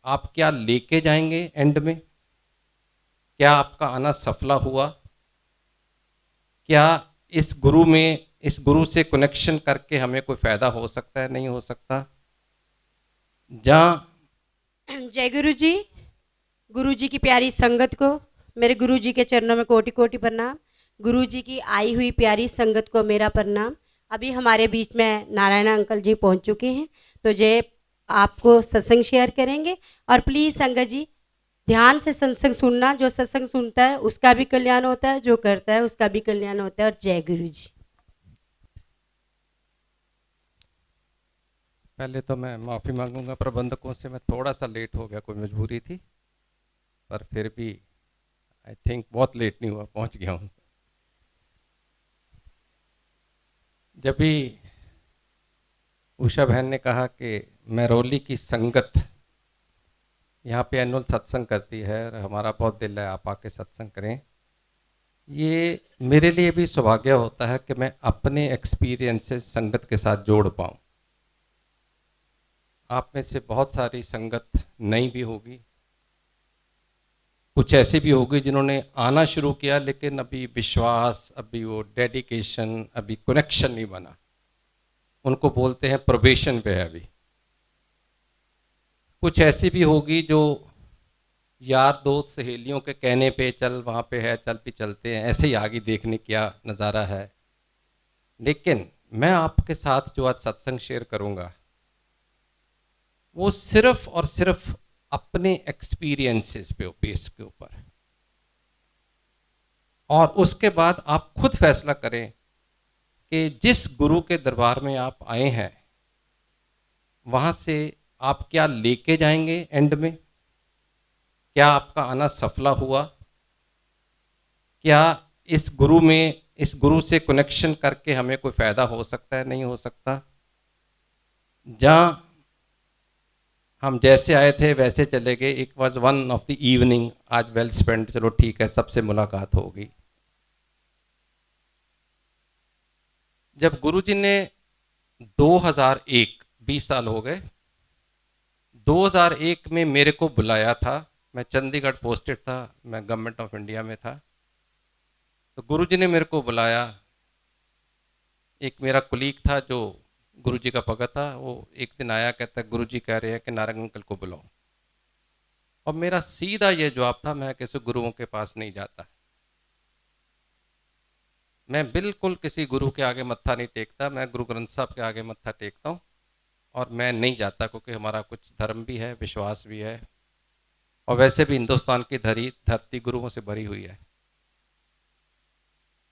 आप क्या लेके जाएंगे एंड में? क्या आपका आना सफला हुआ? क्या इस गुरु से कनेक्शन करके हमें कोई फायदा हो सकता है, नहीं हो सकता? जहाँ जय गुरु जी। गुरु जी की प्यारी संगत को मेरे गुरु जी के चरणों में कोटि कोटि प्रणाम। गुरु जी की आई हुई प्यारी संगत को मेरा प्रणाम। अभी हमारे बीच में नारायण अंकल जी पहुंच चुके हैं, तो जय आपको सत्संग शेयर करेंगे। और प्लीज़ संगत जी, ध्यान से सत्संग सुनना। जो सत्संग सुनता है उसका भी कल्याण होता है, जो करता है उसका भी कल्याण होता है। और जय गुरु जी। पहले तो मैं माफ़ी मांगूंगा प्रबंधकों से, मैं थोड़ा सा लेट हो गया, कोई मजबूरी थी, पर फिर भी आई थिंक बहुत लेट नहीं हुआ, पहुंच गया हूँ। जब भी उषा बहन ने कहा कि मैरोली की संगत यहाँ पे एनुअल सत्संग करती है और हमारा बहुत दिल है आप आके सत्संग करें, ये मेरे लिए भी सौभाग्य होता है कि मैं अपने एक्सपीरियंसेस संगत के साथ जोड़ पाऊँ। आप में से बहुत सारी संगत नई भी होगी, कुछ ऐसी भी होगी जिन्होंने आना शुरू किया लेकिन अभी विश्वास, अभी वो डेडिकेशन, अभी कनेक्शन नहीं बना। उनको बोलते हैं प्रोबेशन पे है अभी। कुछ ऐसी भी होगी जो यार दोस्त सहेलियों के कहने पे चल वहाँ पे है, चल भी चलते हैं, ऐसे ही आगे देखने क्या नज़ारा है। लेकिन मैं आपके साथ जो आज सत्संग शेयर करूँगा वो सिर्फ और सिर्फ अपने एक्सपीरियंसेस पे बेस के ऊपर, और उसके बाद आप खुद फैसला करें कि जिस गुरु के दरबार में आप आए हैं वहाँ से आप क्या लेके जाएंगे एंड में? क्या आपका आना सफला हुआ? क्या इस गुरु से कनेक्शन करके हमें कोई फायदा हो सकता है, नहीं हो सकता? जहाँ हम जैसे आए थे वैसे चले गए, it was one of the evening, आज वेल स्पेंड, चलो ठीक है, सबसे मुलाकात होगी। जब गुरुजी ने 2001, 20 साल हो गए, 2001 में मेरे को बुलाया था, मैं चंडीगढ़ पोस्टेड था, मैं गवर्नमेंट ऑफ इंडिया में था। तो गुरुजी ने मेरे को बुलाया। एक मेरा कुलीग था जो गुरुजी का भगत था, वो एक दिन आया, कहता है गुरुजी कह रहे हैं कि नारंग अंकल को बुलाओ। और मेरा सीधा ये जवाब था, मैं किसी गुरुओं के पास नहीं जाता, मैं बिल्कुल किसी गुरु के आगे मत्था नहीं टेकता, मैं गुरु ग्रंथ साहब के आगे मत्था टेकता हूँ। और मैं नहीं जाता क्योंकि हमारा कुछ धर्म भी है, विश्वास भी है, और वैसे भी हिंदुस्तान की धरती गुरुओं से भरी हुई है।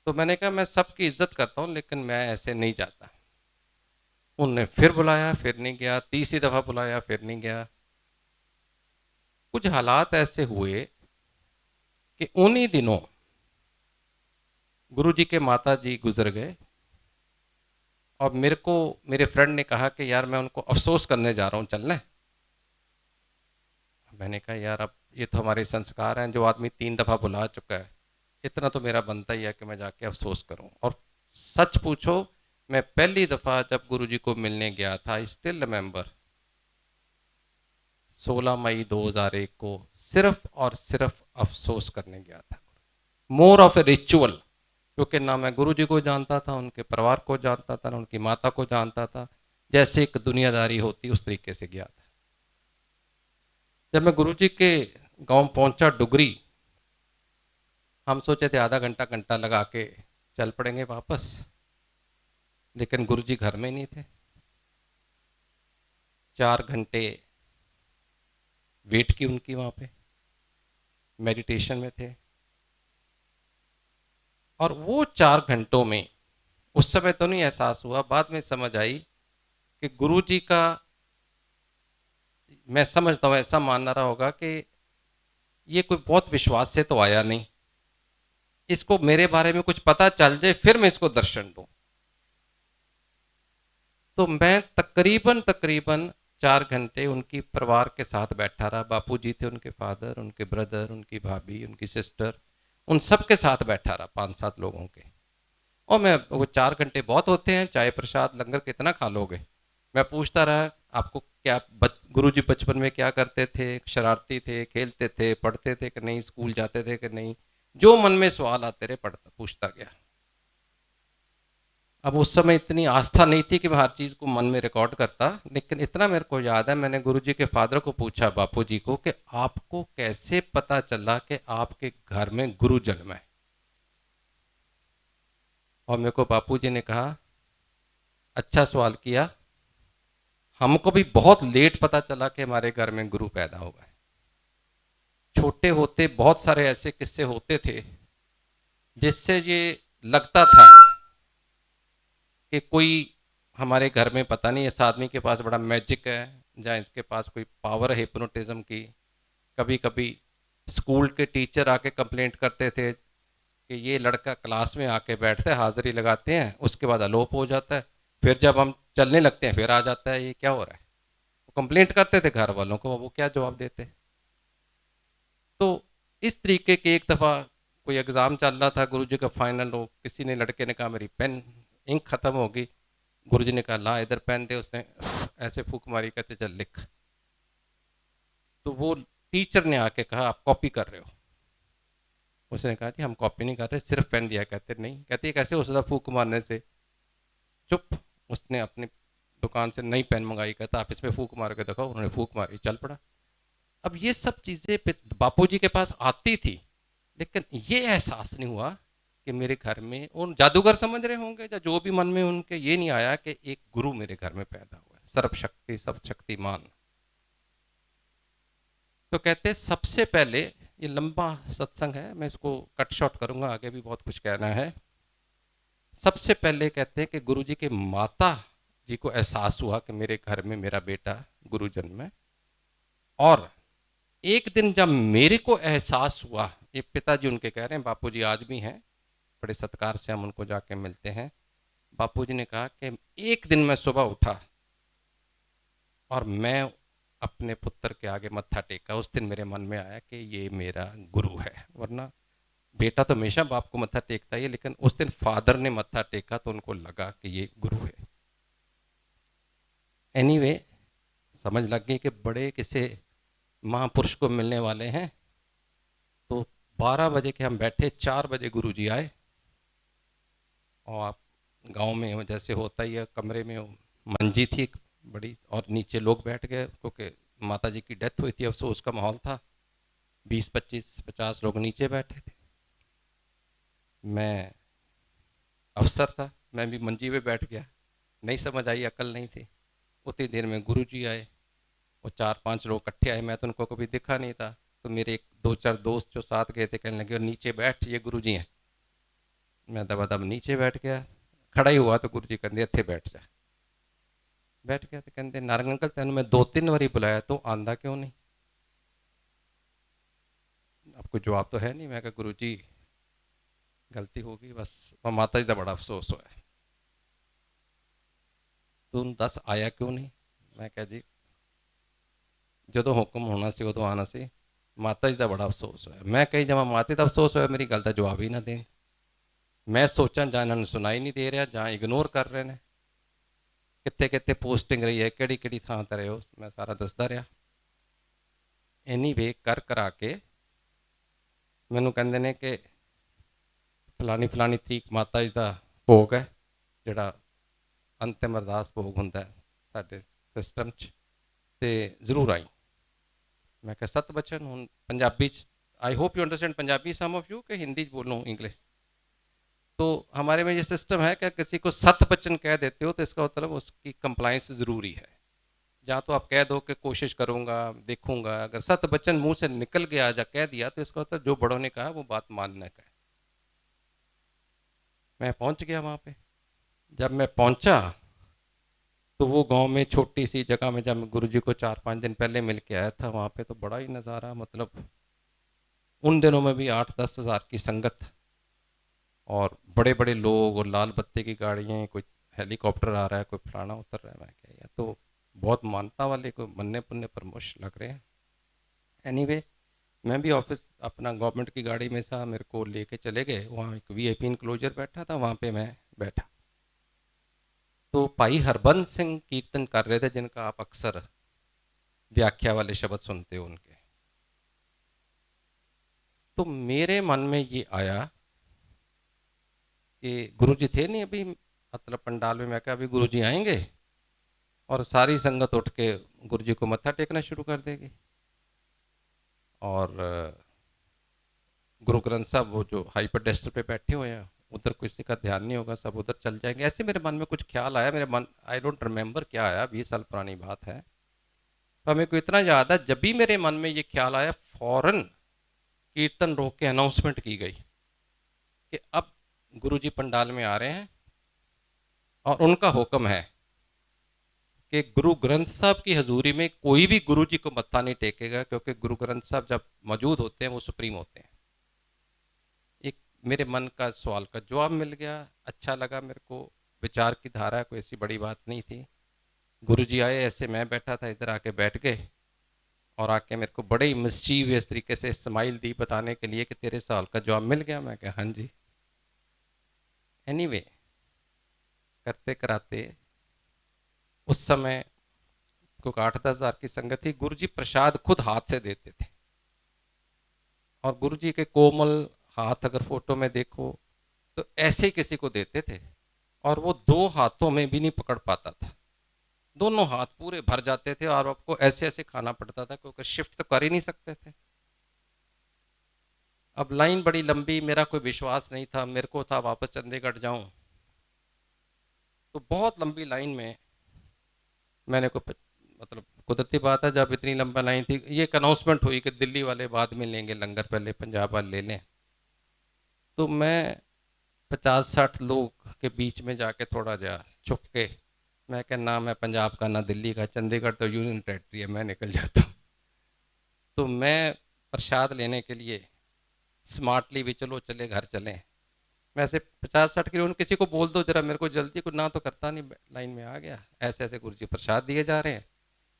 तो मैंने कहा मैं सबकी इज्जत करता हूँ लेकिन मैं ऐसे नहीं जाता। उनने फिर बुलाया, फिर नहीं गया, तीसरी दफा बुलाया, फिर नहीं गया। कुछ हालात ऐसे हुए कि उन्हीं दिनों गुरुजी के माता जी गुजर गए, और मेरे को मेरे फ्रेंड ने कहा कि यार मैं उनको अफसोस करने जा रहा हूँ, चलना है? मैंने कहा यार अब ये तो हमारे संस्कार हैं, जो आदमी 3 दफा बुला चुका है, इतना तो मेरा बनता ही है कि मैं जाके अफसोस करूं। और सच पूछो, मैं पहली दफा जब गुरुजी को मिलने गया था, आई स्टिल रिमेंबर, 16 मई 2001 को, सिर्फ और सिर्फ अफसोस करने गया था। मोर ऑफ ए रिचुअल, क्योंकि ना मैं गुरुजी को जानता था, उनके परिवार को जानता था, ना उनकी माता को जानता था, जैसे एक दुनियादारी होती उस तरीके से गया था। जब मैं गुरुजी के गांव पहुंचा डुगरी, हम सोचे थे आधा घंटा घंटा लगा के चल पड़ेंगे वापस, लेकिन गुरुजी घर में नहीं थे। 4 घंटे वेट की उनकी, वहां पे मेडिटेशन में थे। और वो 4 घंटों में, उस समय तो नहीं एहसास हुआ, बाद में समझ आई कि गुरुजी का, मैं समझता हूँ ऐसा मानना रहा होगा कि ये कोई बहुत विश्वास से तो आया नहीं, इसको मेरे बारे में कुछ पता चल जाए फिर मैं इसको दर्शन दूं। तो मैं तकरीबन तकरीबन 4 घंटे उनकी परिवार के साथ बैठा रहा। बापूजी थे, उनके फादर, उनके ब्रदर, उनकी भाभी, उनकी सिस्टर, उन सब के साथ बैठा रहा, 5-7 लोगों के। और मैं, वो 4 घंटे बहुत होते हैं, चाय प्रसाद लंगर कितना खा लोगे? मैं पूछता रहा आपको क्या गुरुजी बचपन में क्या करते थे, शरारती थे, खेलते थे, पढ़ते थे कि नहीं, स्कूल जाते थे कि नहीं, जो मन में सवाल आते रहे पढ़ता पूछता गया। अब उस समय इतनी आस्था नहीं थी कि मैं हर चीज़ को मन में रिकॉर्ड करता, लेकिन इतना मेरे को याद है, मैंने गुरुजी के फादर को पूछा, बापू जी को, कि आपको कैसे पता चला कि आपके घर में गुरु जन्म है। और मेरे को बापू जी ने कहा, अच्छा सवाल किया, हमको भी बहुत लेट पता चला कि हमारे घर में गुरु पैदा होगा। छोटे होते बहुत सारे ऐसे किस्से होते थे जिससे ये लगता था कि कोई हमारे घर में, पता नहीं इस आदमी के पास बड़ा मैजिक है या इसके पास कोई पावर है हिप्नोटिज्म की। कभी कभी स्कूल के टीचर आके कंप्लेंट करते थे कि ये लड़का क्लास में आके बैठते हैं, हाजिरी लगाते हैं, उसके बाद अलोप हो जाता है, फिर जब हम चलने लगते हैं फिर आ जाता है, ये क्या हो रहा है। वो कंप्लेंट करते थे घर वालों को, वो क्या जवाब देते। तो इस तरीके के एक दफ़ा कोई एग्ज़ाम चल रहा था, गुरुजी का फाइनल हो, किसी ने, लड़के ने कहा मेरी पेन इंक ख़त्म हो गई। गुरुजी ने कहा ला इधर पेन दे, उसने ऐसे फूक मारी, कहते चल लिख। तो वो टीचर ने आके कहा आप कॉपी कर रहे हो। उसने कहा कि हम कॉपी नहीं कर रहे, सिर्फ पेन दिया। कहते नहीं। कहते कैसे हो सकता फूक मारने से। चुप। उसने अपनी दुकान से नई पेन मंगाई, कहता आप इसमें फूक मार के दिखाओ। उन्होंने फूक मारी, चल पड़ा। अब ये सब चीज़ें बापू जी के पास आती थी, लेकिन ये एहसास नहीं हुआ कि मेरे घर में, उन जादूगर समझ रहे होंगे या जो भी मन में उनके, ये नहीं आया कि एक गुरु मेरे घर में पैदा हुआ है, सर्वशक्ति सब शक्तिमान। तो कहते सबसे पहले, ये लंबा सत्संग है, मैं इसको कट शॉर्ट करूंगा, आगे भी बहुत कुछ कहना है। सबसे पहले कहते हैं कि गुरु जी के माता जी को एहसास हुआ कि मेरे घर में मेरा बेटा गुरु जन्म है। और एक दिन जब मेरे को एहसास हुआ, ये पिताजी उनके कह रहे हैं, बापूजी आज भी हैं, बड़े सत्कार से हम उनको जाके मिलते हैं। बापूजी ने कहा कि एक दिन मैं सुबह उठा और मैं अपने पुत्र के आगे मत्था टेका, उस दिन मेरे मन में आया कि ये मेरा गुरु है। वरना बेटा तो हमेशा बाप को मत्था टेकता ही है, लेकिन उस दिन फादर ने मत्था टेका तो उनको लगा कि ये गुरु है। एनीवे, समझ लग गई कि बड़े किसे महापुरुष को मिलने वाले हैं। तो 12 बजे के हम बैठे, 4 बजे गुरुजी आए। और आप गांव में जैसे होता ही है, कमरे में मंजी थी बड़ी, और नीचे लोग बैठ गए क्योंकि माता जी की डेथ हुई थी, अफसोस का माहौल था। 20-25-50 लोग नीचे बैठे थे। मैं अफसर था, मैं भी मंजी पे बैठ गया। नहीं समझ आई, अकल नहीं थी। उतनी देर में गुरुजी आए, वो 4-5 लोग इकट्ठे आए, मैं तो उनको कभी देखा नहीं था। तो मेरे एक 2-4 दोस्त जो साथ गए थे कहने लगे और नीचे बैठ, ये गुरुजी हैं। मैं दबादब नीचे बैठ गया। खड़ा ही हुआ तो गुरुजी कहते इत्थे बैठ जा। बैठ गया तो कहते नारंग अंकल तेन मैं 2-3 बारी बुलाया तो आंदा क्यों नहीं। आपको जवाब तो है नहीं। मैं कहा गुरुजी गलती होगी बस, और माता जी का बड़ा अफसोस हुआ है। तू दस आया क्यों नहीं। मैं कहा जी जो हुक्म होना सी उदों आना सी, माता जी का बड़ा अफसोस होया। मैं कही जमा माता का अफसोस होया, मेरी गल का जवाब ही ना दें। मैं सोचा जां इन्होंने सुनाई नहीं दे रहा, जां इग्नोर कर रहे हैं। कितने कितने पोस्टिंग रही है, किहड़ी किहड़ी थां ते रहे हो, मैं सारा दसदा रहा। एनी वे कर करा के मैनू कहते हैं कि फलानी फलानी तरीक माता जी का भोग है, जोड़ा अंतिम अरदास भोग होंदा है साडे सिस्टम च, ते जरूर आई। मैं कहा सत बचन हूँ Punjabi, I hope you understand Punjabi, some of you, के हिंदी बोलूँ इंग्लिश। तो हमारे में ये सिस्टम है कि किसी को सत बचन कह देते हो तो इसका मतलब उसकी कंप्लाइंस ज़रूरी है। जहाँ तो आप कह दो कि कोशिश करूँगा, देखूँगा, अगर सत बचन मुंह से निकल गया या कह दिया तो इसका मतलब जो बड़ों ने कहा वो बात मानने का है। मैं पहुँच गया वहाँ पे। जब मैं पहुँचा तो वो गांव में छोटी सी जगह में, जब गुरुजी को 4-5 दिन पहले मिल के आया था, वहाँ पे तो बड़ा ही नज़ारा, मतलब उन दिनों में भी 8-10 हज़ार की संगत और बड़े बड़े लोग और लाल बत्ती की गाड़ियाँ, कोई हेलीकॉप्टर आ रहा है, कोई फलाना उतर रहा है। मैं क्या या तो बहुत मानता वाले कोई मन्ने पुन्ने प्रमोश लग रहे हैं। एनीवे, मैं भी ऑफिस अपना गवर्नमेंट की गाड़ी में था, मेरे को लेके चले गए। वहाँ एक वीआईपी इनक्लोजर बैठा था, वहाँ पे मैं बैठा। तो भाई हरबंस सिंह कीर्तन कर रहे थे, जिनका आप अक्सर व्याख्या वाले शब्द सुनते हो उनके। तो मेरे मन में ये आया कि गुरुजी थे नहीं अभी, मतलब पंडाल में। मैं कहा अभी गुरुजी आएंगे और सारी संगत उठ के गुरुजी को मत्था टेकना शुरू कर देगी, और गुरु ग्रंथ साहब वो जो हाई पेडेस्टल पे बैठे हुए हैं, उधर किसी का ध्यान नहीं होगा, सब उधर चल जाएंगे। ऐसे मेरे मन में कुछ ख्याल आया, मेरे मन, आई डोंट रिमेम्बर क्या आया, 20 साल पुरानी बात है, पर मेरे को इतना याद है, जब भी मेरे मन में ये ख्याल आया, फौरन कीर्तन रोक के अनाउंसमेंट की गई कि अब गुरुजी पंडाल में आ रहे हैं, और उनका हुक्म है कि गुरु ग्रंथ साहब की हजूरी में कोई भी गुरुजी को मत्था नहीं टेकेगा, क्योंकि गुरु ग्रंथ साहब जब मौजूद होते हैं वो सुप्रीम होते हैं। एक मेरे मन का सवाल का जवाब मिल गया, अच्छा लगा मेरे को। विचार की धारा, कोई ऐसी बड़ी बात नहीं थी। गुरुजी आए, ऐसे मैं बैठा था, इधर आके बैठ गए, और आके मेरे को बड़े ही मिस्चीवियस तरीके से स्माइल दी, बताने के लिए कि तेरे सवाल का जवाब मिल गया। मैं कहा हाँ जी। एनीवे, करते कराते उस समय को 8-10 हज़ार की संगत थी। गुरुजी प्रसाद खुद हाथ से देते थे, और गुरुजी के कोमल हाथ अगर फोटो में देखो तो ऐसे किसी को देते थे, और वो 2 हाथों में भी नहीं पकड़ पाता था, दोनों हाथ पूरे भर जाते थे, और आपको ऐसे ऐसे खाना पड़ता था, क्योंकि शिफ्ट तो कर ही नहीं सकते थे। अब लाइन बड़ी लंबी, मेरा कोई विश्वास नहीं था, मेरे को था वापस चंडीगढ़ जाऊं, तो बहुत लंबी लाइन में मैंने को, मतलब कुदरती बात है, जब इतनी लंबा लाइन थी, ये एक अनाउंसमेंट हुई कि दिल्ली वाले बाद में लेंगे लंगर, पहले पंजाब वाले ले लें। तो मैं 50-60 लोग के बीच में जाके थोड़ा जा छुप के, मैं क्या, ना मैं पंजाब का ना दिल्ली का, चंडीगढ़ तो यूनियन टेरेटरी है, मैं निकल जाता हूँ। तो मैं प्रसाद लेने के लिए स्मार्टली भी, चलो चले घर चलें, मैं ऐसे 50-60 किलो, किसी को बोल दो जरा, मेरे को जल्दी, को ना तो करता नहीं, लाइन में आ गया। ऐसे ऐसे गुरुजी प्रसाद दिए जा रहे हैं,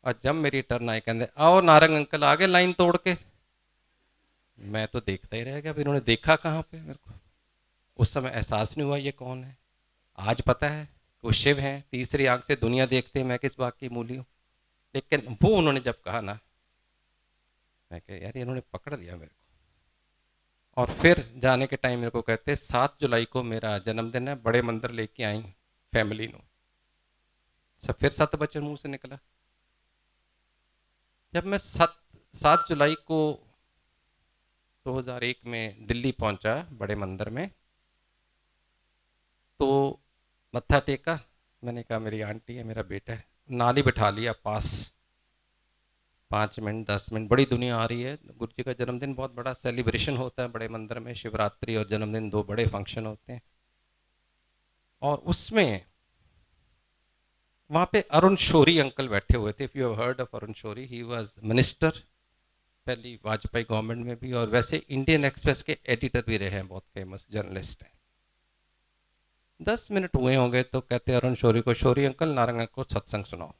और जब मेरी टर्न आई, कहते आओ नारंग अंकल आ गए लाइन तोड़ के। मैं तो देखता ही रह गया, इन्होंने देखा कहाँ पे मेरे को। उस समय एहसास नहीं हुआ ये कौन है। आज पता है वो शिव हैं, तीसरी आंख से दुनिया देखते हैं, मैं किस बात की मूली हूँ। लेकिन वो उन्होंने जब कहा ना, मैं कह यार इन्होंने पकड़ लिया मेरे को। और फिर जाने के टाइम मेरे को कहते 7 जुलाई को मेरा जन्मदिन है, बड़े मंदिर लेके आई फैमिली नो। सब फिर 7 बच्चे मुंह से निकला। जब मैं 7 जुलाई को 2001 में दिल्ली पहुंचा बड़े मंदिर में, तो मत्था टेका, मैंने कहा मेरी आंटी है, मेरा बेटा है, नाली बिठा लिया पास, 5 मिनट 10 मिनट, बड़ी दुनिया आ रही है। गुरु जी का जन्मदिन बहुत बड़ा सेलिब्रेशन होता है बड़े मंदिर में, शिवरात्रि और जन्मदिन 2 बड़े फंक्शन होते हैं। और उसमें वहाँ पे अरुण शोरी अंकल बैठे हुए थे। If you have heard of Arun Shourie, he was minister पहली वाजपेयी गवर्नमेंट में भी, और वैसे इंडियन एक्सप्रेस के एडिटर भी रहे हैं, बहुत फेमस जर्नलिस्ट हैं। 10 मिनट हुए होंगे तो कहते अरुण शोरी को, शोरी अंकल नारंग को सत्संग सुनाओ।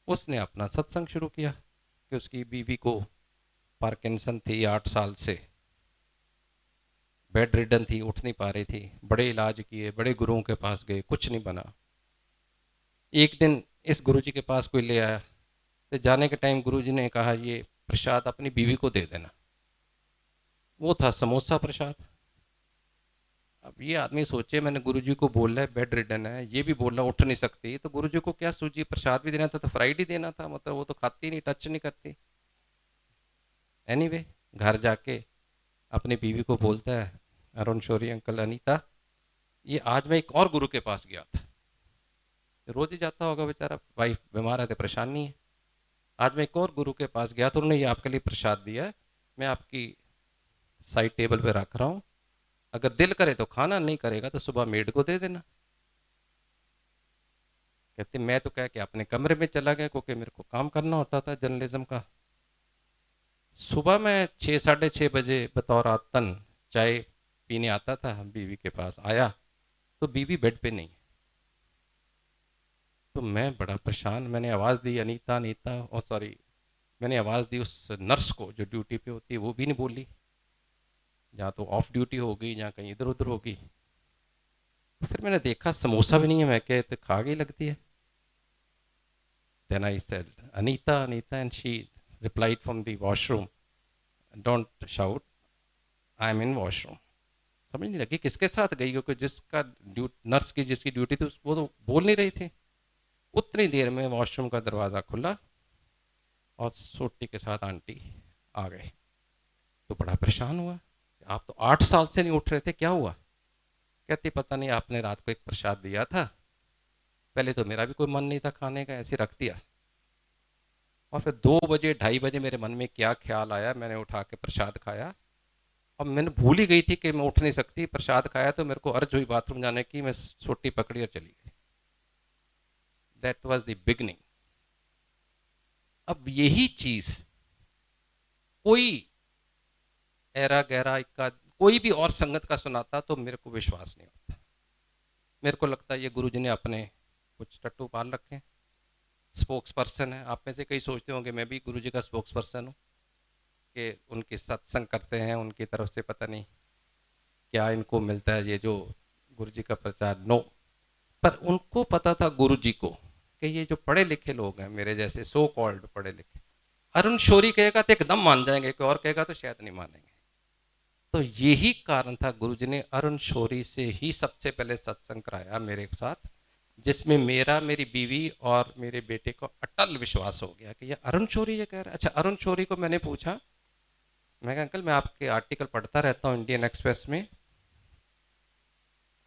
उसने अपना सत्संग शुरू किया कि उसकी बीवी को पार्किंसन थी, 8 साल से बेड रिडन थी, उठ नहीं पा रही थी, बड़े इलाज किए, बड़े गुरुओं के पास गए, कुछ नहीं बना। एक दिन इस गुरुजी के पास कोई ले आया, तो जाने के टाइम गुरुजी ने कहा ये प्रसाद अपनी बीवी को दे देना। वो था समोसा प्रसाद। अब ये आदमी सोचे, मैंने गुरुजी को बोला है बेड रिडन है, ये भी बोलना उठ नहीं सकती, तो गुरुजी को क्या सूझी, प्रसाद भी देना था तो फ्राइड ही देना था, मतलब वो तो खाती नहीं, टच नहीं करती। एनीवे, घर जाके अपनी बीवी को बोलता है, अरुण शौरी अंकल, अनीता, ये आज मैं एक और गुरु के पास गया था, रोज ही जाता होगा बेचारा, वाइफ बीमार है तो परेशान नहीं है, आज मैं एक और गुरु के पास गया तो उन्होंने ये आपके लिए प्रसाद दिया है, मैं आपकी साइड टेबल पे रख रहा हूँ, अगर दिल करे तो खाना, नहीं करेगा तो सुबह मेड को दे देना। कहते मैं तो कह के अपने कमरे में चला गया, क्योंकि मेरे को काम करना होता था जर्नलिज्म का। सुबह मैं 6-6:30 बजे बतौर आतन चाय पीने आता था, बीवी के पास आया तो बीवी बेड पे नहीं। तो मैं बड़ा परेशान, मैंने आवाज़ दी अनीता अनीता, और सॉरी, मैंने आवाज़ दी उस नर्स को जो ड्यूटी पे होती है, वो भी नहीं बोली, या तो ऑफ ड्यूटी होगी या कहीं इधर उधर होगी। तो फिर मैंने देखा समोसा भी नहीं है, मैं क्या तो खा गई लगती है। Then I said Anita Anita, and she replied from the washroom, don't shout, I am in washroom. समझ नहीं लगी किसके साथ गई, क्योंकि जिसका नर्स की जिसकी ड्यूटी थी वो तो बोल नहीं रही थी। उतनी देर में वॉशरूम का दरवाज़ा खुला और सोटी के साथ आंटी आ गए। तो बड़ा परेशान हुआ, आप तो 8 साल से नहीं उठ रहे थे, क्या हुआ? कहती पता नहीं, आपने रात को एक प्रसाद दिया था, पहले तो मेरा भी कोई मन नहीं था खाने का, ऐसे रख दिया, और फिर 2 बजे 2:30 बजे मेरे मन में क्या ख्याल आया, मैंने उठा के प्रसाद खाया। अब मैंने भूल ही गई थी कि मैं उठ नहीं सकती, प्रसाद खाया तो मेरे को अर्ज हुई बाथरूम जाने की, मैं सोटी पकड़ी और चली गई। That was the beginning. अब यही चीज कोई ऐरा गहरा का कोई भी और संगत का सुनाता तो मेरे को विश्वास नहीं होता। मेरे को लगता है ये गुरु जी ने अपने कुछ टट्टू पाल रखे हैं, स्पोक्स पर्सन है। आप में से कई सोचते होंगे मैं भी गुरु जी का स्पोक्स पर्सन हूँ, कि उनके सत्संग करते हैं, उनकी तरफ से पता नहीं क्या इनको मिलता है, ये जो गुरु जी का प्रचार। नो, पर उनको पता था गुरु जी को कि ये जो पढ़े लिखे लोग हैं, मेरे जैसे सो कॉल्ड पढ़े लिखे, अरुण शोरी कहेगा तो एकदम मान जाएंगे, कोई और कहेगा तो शायद नहीं मानेंगे। तो यही कारण था गुरु जी ने अरुण शोरी से ही सबसे पहले सत्संग कराया मेरे साथ, जिसमें मेरा, मेरी बीवी और मेरे बेटे को अटल विश्वास हो गया कि ये अरुण शोरी ये कह रहा है। अच्छा, अरुण शोरी को मैंने पूछा, मैं कहा अंकल मैं आपके आर्टिकल पढ़ता रहता हूँ इंडियन एक्सप्रेस में,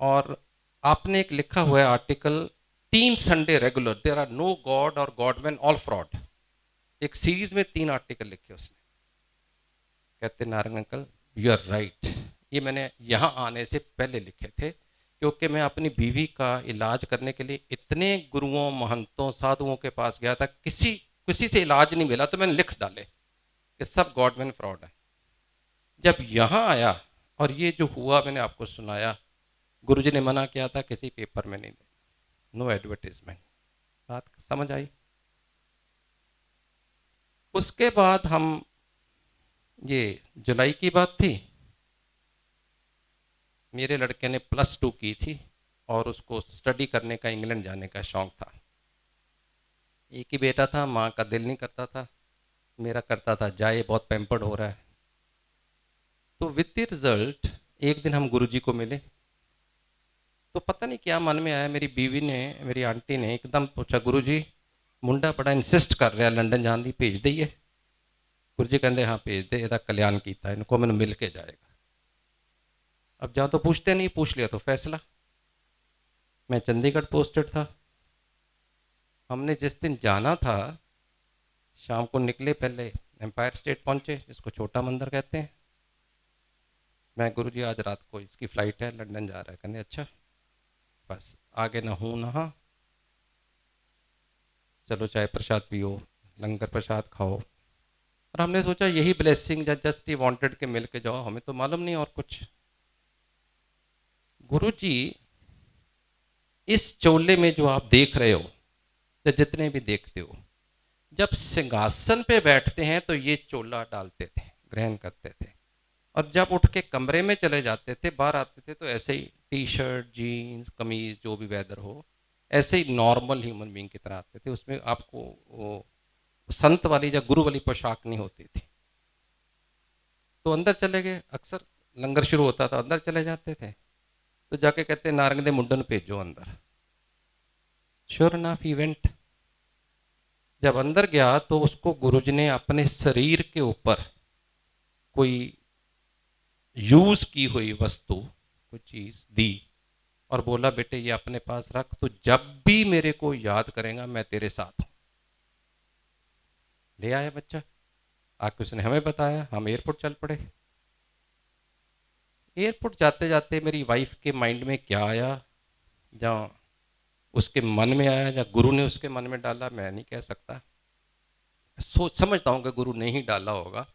और आपने एक लिखा हुआ है article 3 Sunday regular, there are no God और गॉड मैन ऑल फ्रॉड। एक सीरीज में 3 आर्टिकल लिखे उसने। कहते Narang uncle you are right, ये मैंने यहाँ आने से पहले लिखे थे, क्योंकि मैं अपनी बीवी का इलाज करने के लिए इतने गुरुओं, महंतों, साधुओं के पास गया था, किसी किसी से इलाज नहीं मिला, तो मैंने लिख डाले कि सब गॉडमैन फ्रॉड है। जब यहाँ आया और ये जो हुआ मैंने आपको सुनाया, गुरुजी ने मना किया था किसी पेपर में नहीं देना, नो एडवर्टीजमेंट। बात समझ आई? उसके बाद हम, ये जुलाई की बात थी, मेरे लड़के ने +2 की थी और उसको स्टडी करने का, इंग्लैंड जाने का शौक था। एक ही बेटा था, माँ का दिल नहीं करता था, मेरा करता था, जाए बहुत पैम्पर्ड हो रहा है। तो विद द रिजल्ट एक दिन हम गुरुजी को मिले, तो पता नहीं क्या मन में आया, मेरी बीवी ने, मेरी आंटी ने एकदम पूछा, गुरुजी मुंडा बड़ा इंसिस्ट कर रहा है लंडन जान दी, भेज दईए? गुरुजी कहते हाँ भेज दे, ਇਹਦਾ कल्याण किया, इनको मैंने मिल के जाएगा। अब जहाँ तो पूछते नहीं, पूछ लिया तो फैसला। मैं चंडीगढ़ पोस्टेड था, हमने जिस दिन जाना था शाम को निकले, पहले एम्पायर स्टेट पहुंचे, जिसको छोटा मंदिर कहते हैं। मैं गुरुजी आज रात को इसकी फ़्लाइट है, लंदन जा रहा है। कहते अच्छा, बस आगे ना हूँ ना हाँ, चलो चाय प्रसाद पियो, लंगर प्रसाद खाओ। और हमने सोचा यही ब्लेसिंग, जस्ट ही वांटेड के मिल के जाओ, हमें तो मालूम नहीं और कुछ। गुरुजी इस चोले में जो आप देख रहे हो, या जितने भी देखते हो, जब सिंहासन पे बैठते हैं तो ये चोला डालते थे, ग्रहण करते थे, और जब उठ के कमरे में चले जाते थे, बाहर आते थे, तो ऐसे ही टी शर्ट, जीन्स, कमीज, जो भी वेदर हो, ऐसे ही नॉर्मल ह्यूमन बीइंग की तरह आते थे। उसमें आपको वो संत वाली या गुरु वाली पोशाक नहीं होती थी। तो अंदर चले गए, अक्सर लंगर शुरू होता था, अंदर चले जाते थे, तो जाके कहते नारंग दे मुंडन भेजो अंदर। श्योर इनफ इवेंट, जब अंदर गया तो उसको गुरुजी ने अपने शरीर के ऊपर कोई यूज की हुई वस्तु, कोई चीज दी, और बोला बेटे ये अपने पास रख, तो जब भी मेरे को याद करेगा मैं तेरे साथ हूं। ले आया बच्चा, आके उसने हमें बताया, हम एयरपोर्ट चल पड़े। एयरपोर्ट जाते जाते मेरी वाइफ के माइंड में क्या आया, या उसके मन में आया, या गुरु ने उसके मन में डाला, मैं नहीं कह सकता। सोच समझता हूँ कि गुरु ने ही डाला होगा।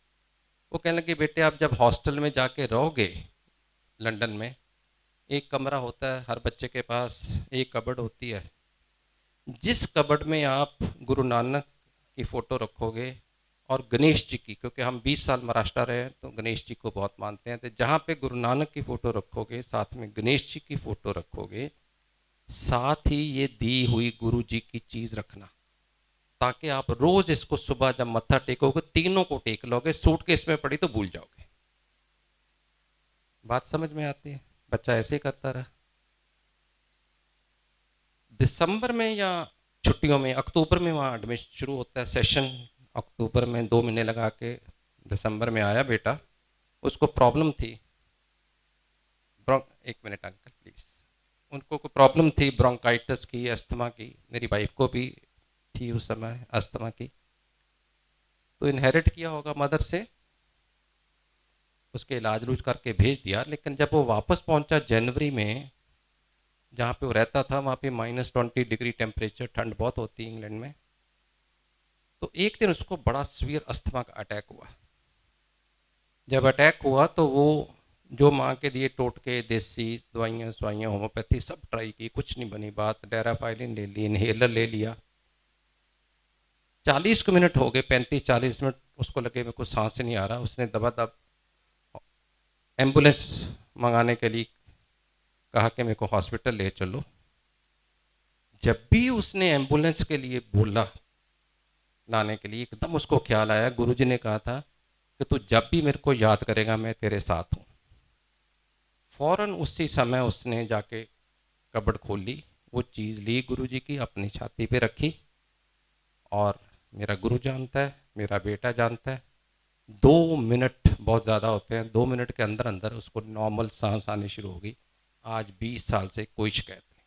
वो कहने लगे बेटे आप जब हॉस्टल में जाके रहोगे लंदन में, एक कमरा होता है हर बच्चे के पास, एक कबर्ड होती है, जिस कबर्ड में आप गुरु नानक की फ़ोटो रखोगे और गणेश जी की, क्योंकि हम 20 साल महाराष्ट्र रहे हैं तो गणेश जी को बहुत मानते हैं। तो जहाँ पे गुरु नानक की फ़ोटो रखोगे, साथ में गणेश जी की फ़ोटो रखोगे, साथ ही ये दी हुई गुरु जी की चीज़ रखना, ताकि आप रोज़ इसको सुबह जब मत्था टेकोगे, तीनों को टेक लोगे, सूटकेस में पड़ी तो भूल जाओगे। बात समझ में आती है? बच्चा ऐसे ही करता रहा। दिसंबर में या छुट्टियों में, अक्टूबर में वहाँ एडमिशन शुरू होता है सेशन। अक्टूबर में 2 महीने लगा के दिसंबर में आया बेटा। उसको प्रॉब्लम थी, एक मिनट अंकल प्लीज। उनको कोई प्रॉब्लम थी ब्रोंकाइटिस की, अस्थमा की। मेरी वाइफ को भी थी उस समय अस्थमा की। तो इनहेरिट किया होगा मदर से। उसके इलाज लूज करके भेज दिया। लेकिन जब वो वापस पहुंचा जनवरी में, जहाँ पे वो रहता था वहाँ पे -20 डिग्री टेम्परेचर, ठंड बहुत होती है इंग्लैंड में। तो एक दिन उसको बड़ा सीवियर अस्थमा का अटैक हुआ। जब अटैक हुआ तो वो जो माँ के दिए टोटके, देसी दवाइयाँ होम्योपैथी सब ट्राई की, कुछ नहीं बनी बात। डेराफाइलिन ले ली, इनहेलर ले लिया। 40 मिनट हो गए, 35-40 मिनट। उसको लगे मेरे को सांस नहीं आ रहा। उसने दबा दब एम्बुलेंस मंगाने के लिए कहा कि मेरे को हॉस्पिटल ले चलो। जब भी उसने एम्बुलेंस के लिए बोला लाने के लिए, एकदम उसको ख्याल आया, गुरुजी ने कहा था कि तू जब भी मेरे को याद करेगा मैं तेरे साथ हूँ। फौरन उसी समय उसने जाके कबर्ड खोल ली, वो चीज़ ली गुरुजी की, अपनी छाती पे रखी। और मेरा गुरु जानता है, मेरा बेटा जानता है, 2 मिनट बहुत ज़्यादा होते हैं, 2 मिनट के अंदर अंदर उसको नॉर्मल सांस आनी शुरू होगी। आज 20 साल से कोई शिकायत नहीं।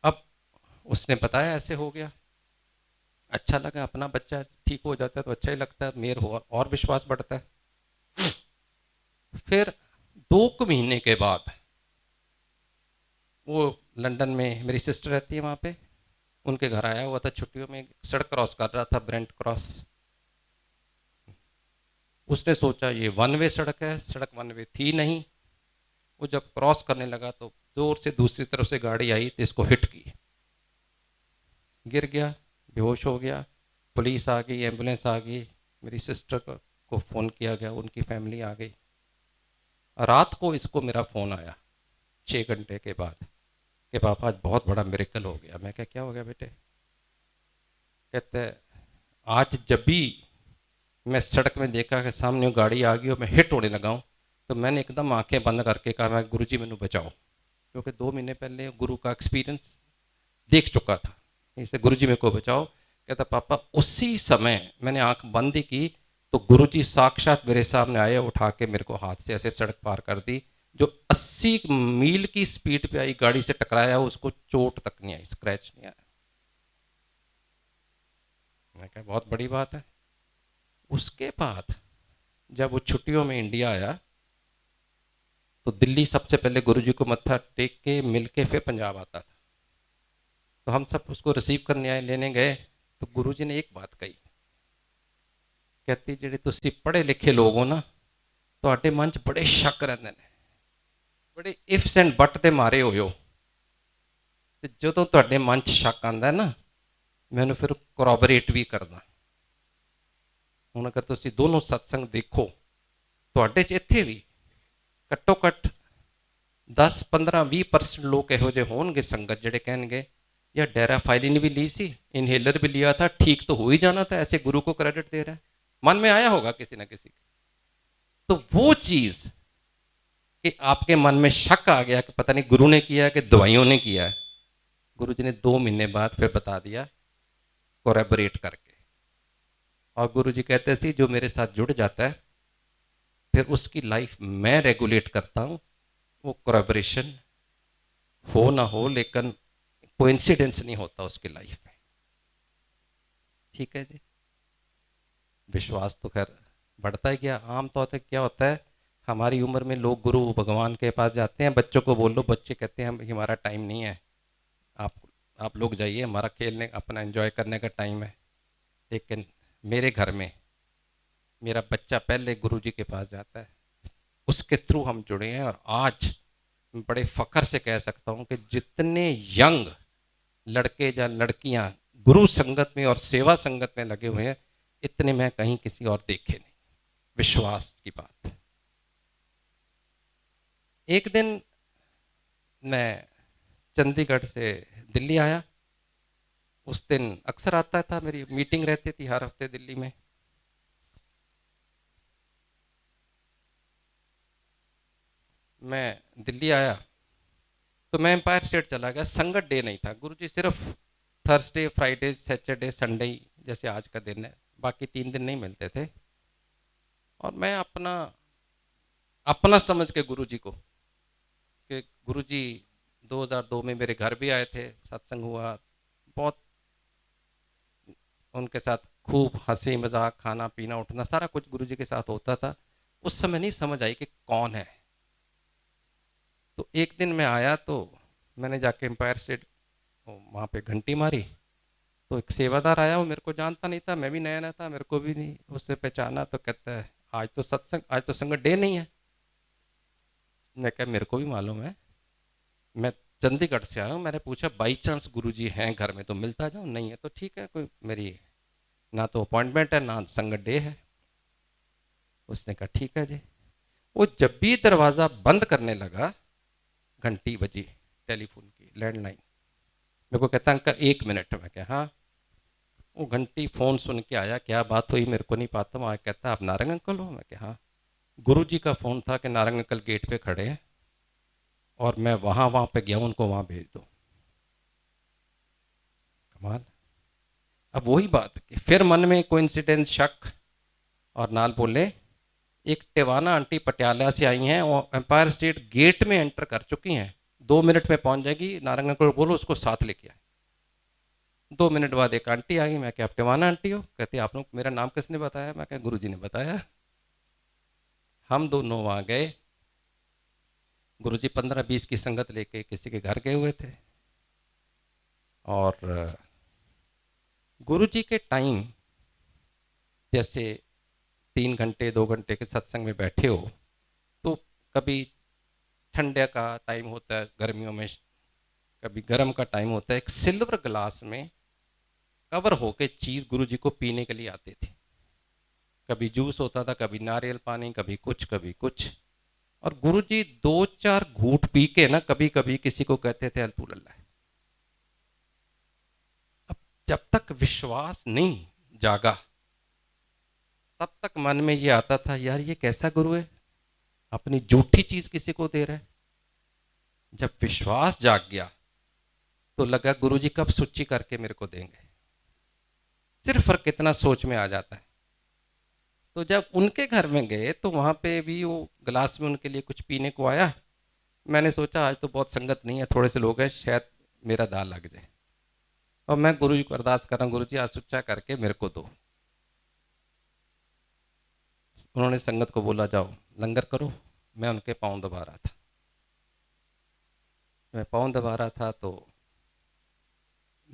अब उसने बताया ऐसे हो गया। अच्छा लगा, अपना बच्चा ठीक हो जाता है तो अच्छा ही लगता है, मेरे और विश्वास बढ़ता है। फिर 2 महीने के बाद वो लंदन में, मेरी सिस्टर रहती है वहाँ पे, उनके घर आया हुआ था छुट्टियों में। सड़क क्रॉस कर रहा था, ब्रेंट क्रॉस। उसने सोचा ये वन वे सड़क है, सड़क वन वे थी नहीं। वो जब क्रॉस करने लगा तो जोर से दूसरी तरफ से गाड़ी आई तो इसको हिट की, गिर गया, बेहोश हो गया। पुलिस आ गई, एम्बुलेंस आ गई, मेरी सिस्टर को फ़ोन किया गया, उनकी फैमिली आ गई। रात को इसको मेरा फ़ोन आया 6 घंटे के बाद कि पापा आज बहुत बड़ा मिरेकल हो गया। मैं क्या हो गया बेटे? कहते आज जब भी मैं सड़क में देखा कि सामने गाड़ी आ गई और मैं हिट होने लगा हूँ, तो मैंने एकदम आंखें बंद करके कहा मैं गुरुजी मैनू बचाओ, क्योंकि 2 महीने पहले गुरु का एक्सपीरियंस देख चुका था। इसे गुरुजी मेरे को बचाओ। कहता पापा उसी समय मैंने आंख बंद ही की तो गुरुजी साक्षात मेरे सामने आए, उठा के मेरे को हाथ से ऐसे सड़क पार कर दी। जो 80 मील की स्पीड पे आई गाड़ी से टकराया, उसको चोट तक नहीं आई, स्क्रैच नहीं आया। मैं कहा बहुत बड़ी बात है। उसके बाद जब वो छुट्टियों में इंडिया आया तो दिल्ली सबसे पहले गुरुजी को मत्था टेक के मिल के फिर पंजाब आता था। तो हम सब उसको रिसीव करने आए, लेने गए तो गुरुजी ने एक बात कही। कहती ਜਿਹੜੇ ਤੁਸੀਂ पढ़े लिखे लोग हो ना, ਤੁਹਾਡੇ मन च बड़े शक रहते हैं, बड़े इफ्स एंड बट ਦੇ मारे ਹੋਏ ਹੋ। ਤੇ ਜਦੋਂ ਤੁਹਾਡੇ मन च शक आंदा ना, मैं फिर corroborate भी करदा। ਹੁਣ अगर ਤੁਸੀਂ दोनों सत्संग देखो, ਤੁਹਾਡੇ ਚ ਇੱਥੇ ਵੀ ਘੱਟੋ ਘੱਟ 10-15-20% लोग ਇਹੋ ਜਿਹੇ होणगे संगत ਜਿਹੜੇ ਕਹਿਣਗੇ या डेराफाइलिन भी ली सी, इनहेलर भी लिया था, ठीक तो हो ही जाना था, ऐसे गुरु को क्रेडिट दे रहा है। मन में आया होगा किसी ना किसी के। तो वो चीज कि आपके मन में शक आ गया कि पता नहीं गुरु ने किया है कि दवाइयों ने किया है, गुरु जी ने 2 महीने बाद फिर बता दिया कोरेबोरेट करके। और गुरु जी कहते थे जो मेरे साथ जुड़ जाता है फिर उसकी लाइफ मैं रेगुलेट करता हूँ। वो कोरेबोरेशन हो ना हो, लेकिन कोइंसिडेंस नहीं होता उसकी लाइफ में। ठीक है जी। विश्वास तो खैर बढ़ता है। क्या आमतौर पर क्या होता है, हमारी उम्र में लोग गुरु भगवान के पास जाते हैं, बच्चों को बोल लो, बच्चे कहते हैं हमारा टाइम नहीं है, आप लोग जाइए, हमारा खेलने अपना एंजॉय करने का टाइम है। लेकिन मेरे घर में मेरा बच्चा पहले गुरु जी के पास जाता है, उसके थ्रू हम जुड़े हैं। और आज मैं बड़े फ़ख्र से कह सकता हूँ कि जितने यंग लड़के या लड़कियाँ गुरु संगत में और सेवा संगत में लगे हुए हैं, इतने मैं कहीं किसी और देखे नहीं। विश्वास की बात। एक दिन मैं चंडीगढ़ से दिल्ली आया। उस दिन अक्सर आता था, मेरी मीटिंग रहती थी हर हफ्ते दिल्ली में। मैं दिल्ली आया तो मैं एम्पायर स्टेट चला गया। संगत डे नहीं था गुरुजी, सिर्फ थर्सडे, फ्राइडे, सैटरडे, संडे ही जैसे आज का दिन है, बाकी 3 दिन नहीं मिलते थे। और मैं अपना अपना समझ के गुरुजी को, कि गुरुजी 2002 में मेरे घर भी आए थे, सत्संग हुआ, बहुत उनके साथ खूब हंसी मजाक, खाना पीना, उठना, सारा कुछ गुरुजी के साथ होता था। उस समय नहीं समझ आई कि कौन है। तो एक दिन मैं आया तो मैंने जाके एम्पायर स्टेट वहाँ पे घंटी मारी, तो एक सेवादार आया, वो मेरे को जानता नहीं था, मैं भी नया नया था, मेरे को भी नहीं उससे पहचाना। तो कहता है आज तो सत्संग, आज तो संगत डे नहीं है। मैं कहा मेरे को भी मालूम है, मैं चंडीगढ़ से आया हूँ। मैंने पूछा बाई चांस गुरुजी हैं घर में तो मिलता जाऊँ, नहीं है तो ठीक है, कोई मेरी ना तो अपॉइंटमेंट है ना संगत डे है। उसने कहा ठीक है जी। वो जब भी दरवाज़ा बंद करने लगा, घंटी बजी टेलीफोन की, लैंडलाइन। मेरे को कहता अंकल 1 मिनट। मैं क्या हाँ। वो घंटी फोन सुन के आया, क्या बात हुई मेरे को नहीं पता। वहाँ कहता आप नारंग अंकल हो? मैं क्या हाँ। गुरुजी का फोन था कि नारंग अंकल गेट पे खड़े हैं और मैं वहाँ पे गया, उनको वहाँ भेज दो। कमाल। अब वही बात कि फिर मन में कोइंसिडेंस, शक, और नाल बोले एक टिवाना आंटी पटियाला से आई हैं और एम्पायर स्टेट गेट में एंटर कर चुकी हैं, 2 मिनट में पहुंच जाएगी, नारंग अंकल बोलो उसको साथ लेके आए। 2 मिनट बाद एक आंटी आई। मैं क्या आप टिवाना आंटी हो? कहती आप लोग, मेरा नाम किसने बताया? मैं क्या गुरुजी ने बताया। हम दोनों वहां गए। गुरुजी 15-20 की संगत लेके किसी के घर गए हुए थे, और गुरुजी के टाइम जैसे 3 घंटे 2 घंटे के सत्संग में बैठे हो तो कभी ठंडे का टाइम होता है गर्मियों में, कभी गर्म का टाइम होता है, एक सिल्वर ग्लास में कवर होके चीज गुरुजी को पीने के लिए आती थी। कभी जूस होता था, कभी नारियल पानी, कभी कुछ कभी कुछ। और गुरुजी 2-4 घूंट पी के ना कभी कभी किसी को कहते थे अल्तु लल्ला। अब जब तक विश्वास नहीं जागा तब तक मन में ये आता था यार ये कैसा गुरु है, अपनी झूठी चीज किसी को दे रहा है। जब विश्वास जाग गया तो लगा गुरुजी कब सुच्ची करके मेरे को देंगे। सिर्फ फर्क कितना सोच में आ जाता है। तो जब उनके घर में गए तो वहां पे भी वो गिलास में उनके लिए कुछ पीने को आया। मैंने सोचा आज तो बहुत संगत नहीं है, थोड़े से लोग हैं, शायद मेरा दाल लग जाए। और मैं गुरुजी को अरदास कर रहा हूँ, गुरुजी आज सुच्चा करके मेरे को दो। उन्होंने संगत को बोला जाओ लंगर करो। मैं उनके पाँव दबा रहा था। मैं पाँव दबा रहा था तो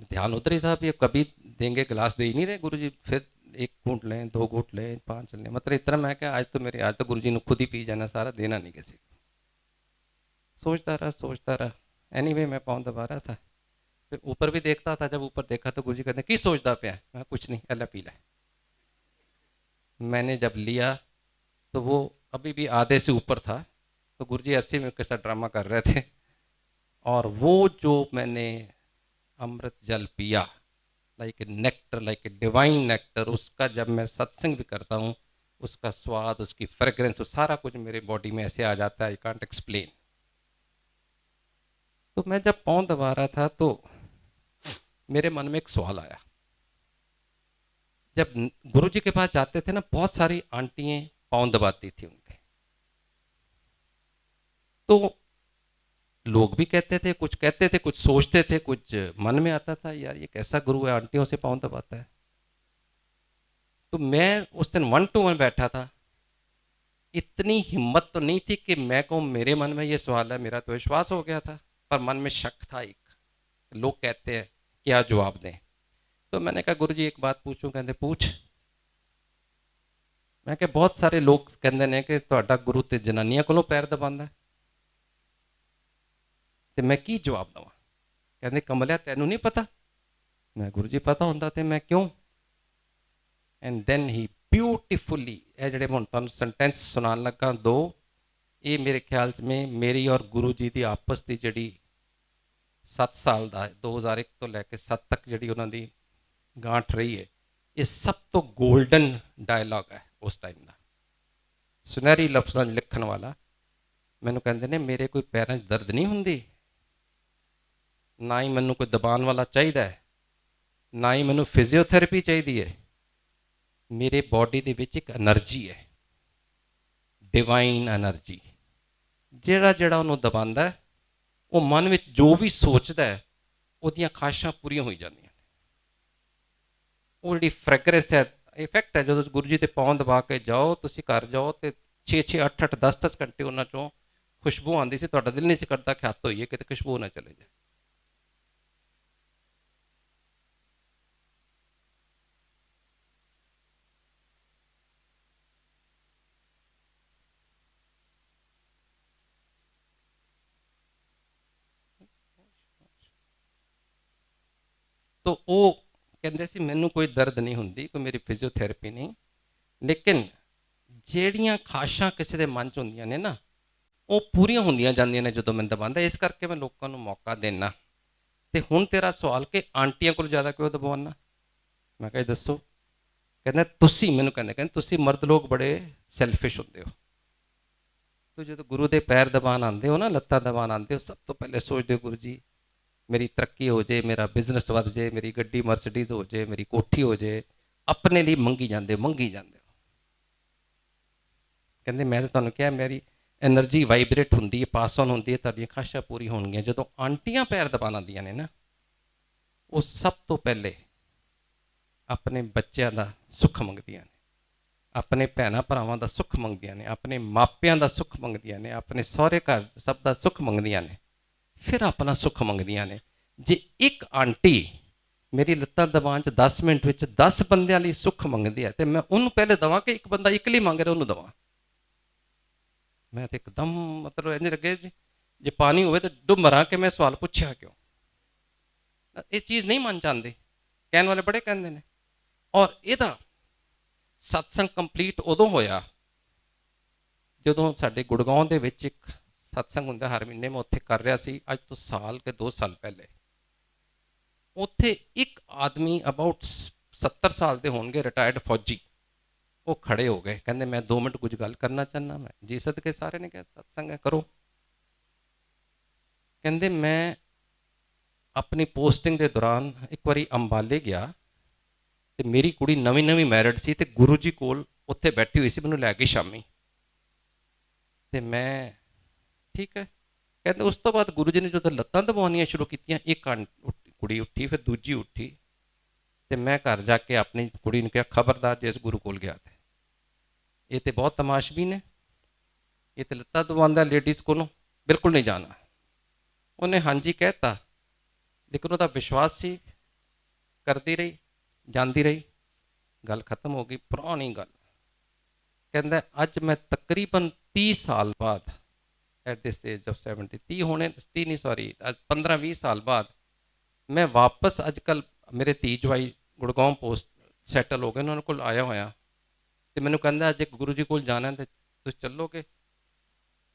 ध्यान उधर ही था, अभी कभी देंगे, गिलास दे ही नहीं रहे गुरुजी। फिर 1 घूंट लें, 2 घूंट लें, 5 लें, मतलब इतना। मैं क्या आज तो गुरुजी ने खुद ही पी जाना सारा, देना नहीं किसी को। सोचता रहा। एनीवे मैं पाँव दबा रहा था। फिर ऊपर भी देखता था, जब ऊपर देखा तो गुरुजी कहते की सोचता पे? मैं कुछ नहीं, अल्लाह पी ला। मैंने जब लिया तो वो अभी भी आधे से ऊपर था। तो गुरुजी ऐसे में कैसा ड्रामा कर रहे थे। और वो जो मैंने अमृत जल पिया, like a nectar, like a divine nectar, उसका जब मैं सत्संग भी करता हूँ, उसका स्वाद, उसकी फ्रेग्रेंस, वो सारा कुछ मेरे बॉडी में ऐसे आ जाता है, आई कांट एक्सप्लेन। तो मैं जब पाँव दबा रहा था तो मेरे मन में एक सवाल आया। जब गुरुजी के पास जाते थे ना, बहुत सारी आंटियां पाँव दबाती थी उनके। तो लोग भी कहते थे, कुछ कहते थे, कुछ सोचते थे, कुछ मन में आता था यार ये कैसा गुरु है, आंटियों से पाँव दबाता है। तो मैं उस दिन 1-to-1 बैठा था। इतनी हिम्मत तो नहीं थी कि मैं कहूँ मेरे मन में ये सवाल है, मेरा तो विश्वास हो गया था, पर मन में शक था एक, लोग कहते हैं क्या जवाब दें। तो मैंने कहा गुरुजी एक बात पूछूं? कहते पूछ। मैं कहा बहुत सारे लोग कहते ने कि ਤੁਹਾਡਾ गुरु तो जनानियां को पैर दबांदा है, तो मैं की जवाब दवा? कहते कमलिया तेनू नहीं पता मैं गुरु जी पता होंदा ते मैं क्यों। एंड देन ही ब्यूटिफुली ये ਜਿਹੜੇ ਹੁਣ ਤੁਹਾਨੂੰ ਸੈਂਟੈਂਸ ਸੁਣਾਉਣ ਲੱਗਾ ਦੋ, ਇਹ ਮੇਰੇ ਖਿਆਲ 'ਚ ਮੇਰੀ ਔਰ ਗੁਰੂ ਜੀ ਦੀ ਆਪਸ ਦੀ ਜਿਹੜੀ 7 ਸਾਲ ਦਾ 2001 ਤੋਂ ਲੈ ਕੇ 7 ਤੱਕ ਜਿਹੜੀ ਉਹਨਾਂ ਦੀ ਗਾਂਠ ਰਹੀ ਹੈ, ਇਹ ਸਭ ਤੋਂ ਗੋਲਡਨ ਡਾਇਲੌਗ ਹੈ ਉਸ ਟਾਈਮ ਦਾ। ਸੁਨਹਿਰੀ ਲਫ਼ਜ਼ਾਂ 'ਚ ਲਿਖਣ ਵਾਲਾ। ਮੈਨੂੰ ਕਹਿੰਦੇ ਨੇ ਮੇਰੇ ਕੋਈ ਪੈਰਾਂ 'ਚ ਦਰਦ ਨਹੀਂ ਹੁੰਦੀ, ਨਾ ਹੀ ਮੈਨੂੰ ਕੋਈ ਦਬਾਉਣ ਵਾਲਾ ਚਾਹੀਦਾ ਹੈ, ਨਾ ਹੀ ਮੈਨੂੰ ਫਿਜ਼ੀਓਥੈਰੇਪੀ ਚਾਹੀਦੀ ਹੈ। ਮੇਰੇ ਬੋਡੀ ਦੇ ਵਿੱਚ ਇੱਕ એનર્ਜੀ ਹੈ, ਡਿਵਾਈਨ એનર્ਜੀ। ਜਿਹੜਾ ਜਿਹੜਾ ਉਹਨੂੰ ਦਬਾਉਂਦਾ ਉਹ ਮਨ ਵਿੱਚ ਜੋ ਵੀ ਸੋਚਦਾ ਹੈ ਉਹਦੀਆਂ ਖਾਹਿਸ਼ਾਂ ਪੂਰੀਆਂ ਹੋਈ ਜਾਂਦੀਆਂ ਨੇ। ਉਹ ਜਿਹੜੀ ਫ੍ਰੈਗਰੈਂਸ ਹੈ, ਇਫੈਕਟ ਹੈ, ਜਦੋਂ ਗੁਰੂ ਜੀ ਦੇ ਪਾਉਂ ਦਬਾ ਕੇ ਜਾਓ, ਤੁਸੀਂ ਘਰ ਜਾਓ ਤੇ 6-6 8-8 10-10 ਘੰਟੇ ਉਹਨਾਂ ਚੋਂ ਖੁਸ਼ਬੂ ਆਉਂਦੀ ਸੀ। ਤੁਹਾਡਾ ਦਿਲ ਨਹੀਂ ਸੀ ਕਰਦਾ ਕਿ ਹੱਥ ਹੋਈਏ ਕਿਤੇ ਖੁਸ਼ਬੂ ਨਾ ਚਲੇ ਜਾਏ। तो वो कहते सी मैनू कोई दर्द नहीं होंदी, कोई मेरी फिजियोथैरेपी नहीं, लेकिन ਜਿਹੜੀਆਂ ਖਾਸ਼ਾਂ ਕਿਸੇ ਦੇ ਮਨ 'ਚ ਹੁੰਦੀਆਂ ਨੇ ਨਾ, ਉਹ ਪੂਰੀਆਂ ਹੁੰਦੀਆਂ ਜਾਂਦੀਆਂ ਨੇ ਜਦੋਂ ਮੈਂ ਦਬਾਉਂਦਾ। ਇਸ ਕਰਕੇ ਮੈਂ ਲੋਕਾਂ ਨੂੰ ਮੌਕਾ ਦੇਣਾ। ਤੇ ਹੁਣ ਤੇਰਾ ਸਵਾਲ ਕਿ ਆਂਟੀਆਂ ਕੋਲ ਜ਼ਿਆਦਾ ਕਿਉਂ ਦਬਾਉਣਾ, ਮੈਂ ਕਿਹਾ ਦੱਸੋ। ਕਹਿੰਦਾ ਤੁਸੀਂ ਮੈਨੂੰ ਕਹਿੰਦੇ ਤੁਸੀਂ ਮਰਦ ਲੋਕ ਬੜੇ ਸੈਲਫਿਸ਼ ਹੁੰਦੇ ਹੋ। ਤੋ ਜਦੋਂ ਗੁਰੂ ਦੇ ਪੈਰ ਦਬਾਉਣ ਆਉਂਦੇ ਹੋ ਨਾ, ਲੱਤਾਂ ਦਬਾਉਣ ਆਉਂਦੇ ਹੋ, ਸਭ ਤੋਂ ਪਹਿਲੇ ਸੋਚਦੇ ਹੋ ਗੁਰੂ ਜੀ मेरी तरक्की हो जाए, मेरा बिजनेस वध जाए, मेरी गड्डी मर्सिडीज हो जाए, मेरी कोठी हो जाए। अपने लिए मंगी जाते हो। कहते मैं तो तुहानूं कहा मेरी एनर्जी वाइब्रेट होंदी है, पास ऑन होंदी है, तुहाडीआं खाहिशां पूरी होणगीआं। जदों आंटियां पैर दबाण आउंदियां ने ना, वो सब तो पहले अपने बच्चों का सुख मंगदियां ने, अपने भैणां भरावां का सुख मंगदियां ने, अपने मापियां का सुख मंगदियां ने, अपने सहुरे घर सब का सुख मंगदियां ने, फिर अपना सुख मंगदियां ने। जे एक आंटी मेरी लत्तां दबाण 10 मिनट में 10 बंदियां लई सुख मंगदी है, तो मैं उन्होंने पहले दवां कि एक बंदा इकली मंग रहा उन्होंने दवां। मैं तो एकदम मतलब इंज लगे जे पानी होवे तो डुब मरा कि मैं सवाल पूछा क्यों। ये चीज़ नहीं मन चाहते, कहने वाले बड़े कहते हैं। और यदा सत्संग कंप्लीट उदों होया जदों साडे गुड़गांव दे विच एक सत्संग होंदा हर महीने, मैं उत्थे कर रहा सी अज तो साल के 2 साल पहले। उत्थे एक आदमी अबाउट 70 साल के होंगे, रिटायर्ड फौजी, वो खड़े हो गए, कहते मैं 2 मिनट कुछ गल करना चाहना। मैं जी सदके, सारे ने कहा सत्संग है करो। कहते मैं अपनी पोस्टिंग के दौरान एक बारी अंबाले गया तो मेरी कुड़ी नवी नवी मैरिड सी ते गुरु जी कोल उत्थे बैठी हुई सी, मैनूं लै गई शामी। ते मैं ठीक है, कहते उस तो बाद गुरु जी ने जो लत्तां दबाउणियां शुरू कीतियां, एक कुड़ी उठी, फिर दूजी उठी, तो मैं घर जाके अपनी कुड़ी ने कहा खबरदार जिस गुरु कोल गया थे, ये तो बहुत तमाशबीन है, ये तो लत्तां दबाउंदा लेडीज़ को बिल्कुल नहीं जाना। उन्हें हाँ जी कहता, लेकिन उसका विश्वास सी, करती रही, जाती रही, गल खत्म हो गई। पुरानी गल कहता अज मैं तकरीबन 30 साल बाद एट दिस एज ऑफ 70, 30 होने 30 नहीं सॉरी 15-20 साल बाद मैं वापस अजकल मेरे धी जवाई गुड़गांव पोस्ट सैटल हो गए, उन्होंने को आया होया तो मैंने कहता अज गुरु जी को जाना है तो चलोगे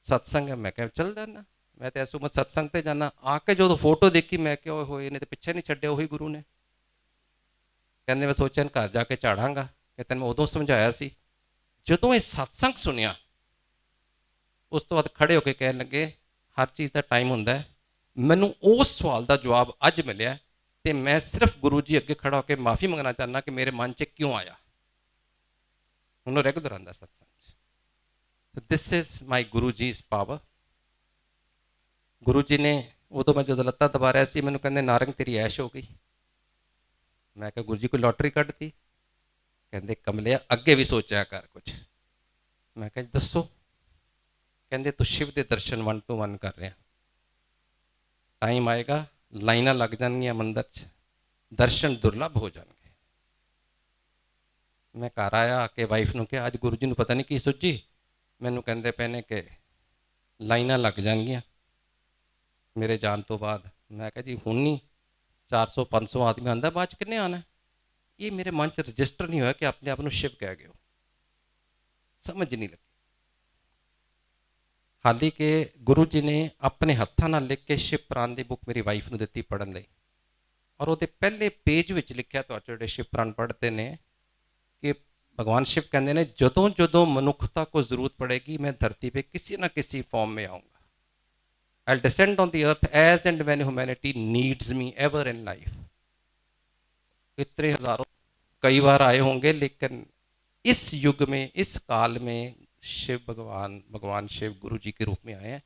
सत्संग है। मैं क्या चल जाना, मैं तो इस उम्र सत्संग ते जाना। आके जो फोटो देखी मैं क्या हो इन्हें तो पिछे नहीं छड्डिया वही गुरु ने। कहते मैं सोचा घर जाके झाड़ांगा, कहते मैं उदों समझाया सी। जदों ये सत्संग सुनिया उस तो बाद खड़े होकर कह लगे हर चीज़ का टाइम होंदा है। मैनू उस सवाल का जवाब अज मिलिया तो मैं सिर्फ गुरु जी अगे खड़ा होकर माफ़ी मंगना चाहना कि मेरे मन च क्यों आया। उन्होंने रेगुलर आंदा सत्संग। This is my Guru ji is power. गुरु जी ने उदों मैं जो लत्तां दबा रहा सी, मैनू कहंदे नारंग तेरी ऐश हो गई। मैं कहा गुरु जी कोई लॉटरी कट दी। कहंदे कमलिया अगे भी सोचा कर कुछ। मैं कहा दसो। कहंदे तू शिव के दर्शन 1 to 1 कर रहा, टाइम आएगा लाइनां लग जाएंगियां मंदिर च, दर्शन दुर्लभ हो जाएंगे। मैं घर आया आके वाइफ नूं कहा अज गुरु जी नूं पता नहीं की सुझी, मैनूं कहंदे पे ने कि लाइनां लग जाएंगियां मेरे जान तो बाद। मैं कहा जी हुण नहीं, 400-500 आदमी आंदा बाद किन्ने आना है? ये मेरे मन च रजिस्टर नहीं होया कि अपने आप शिव कह गए हो, समझ नहीं लगी। हाली के गुरु जी ने अपने हत्थां नाल लिख के शिव पुराण की बुक मेरी वाइफ ਨੂੰ ਦਿੱਤੀ पढ़न ਲਈ, और ਉਹਦੇ ਪਹਿਲੇ पेज ਵਿੱਚ ਲਿਖਿਆ ਤੁਹਾਡੇ ਜਿਹੜੇ शिव पुराण पढ़ते ने कि भगवान शिव कहते ने जदों जदों मनुखता को जरूरत पड़ेगी मैं धरती पे किसी ना किसी फॉर्म में आऊँगा। I'll descend on the earth as and when humanity needs me ever in life। इतने हजारों कई बार आए होंगे, लेकिन इस युग में, इस काल में शिव भगवान शिव गुरु जी के रूप में आए हैं।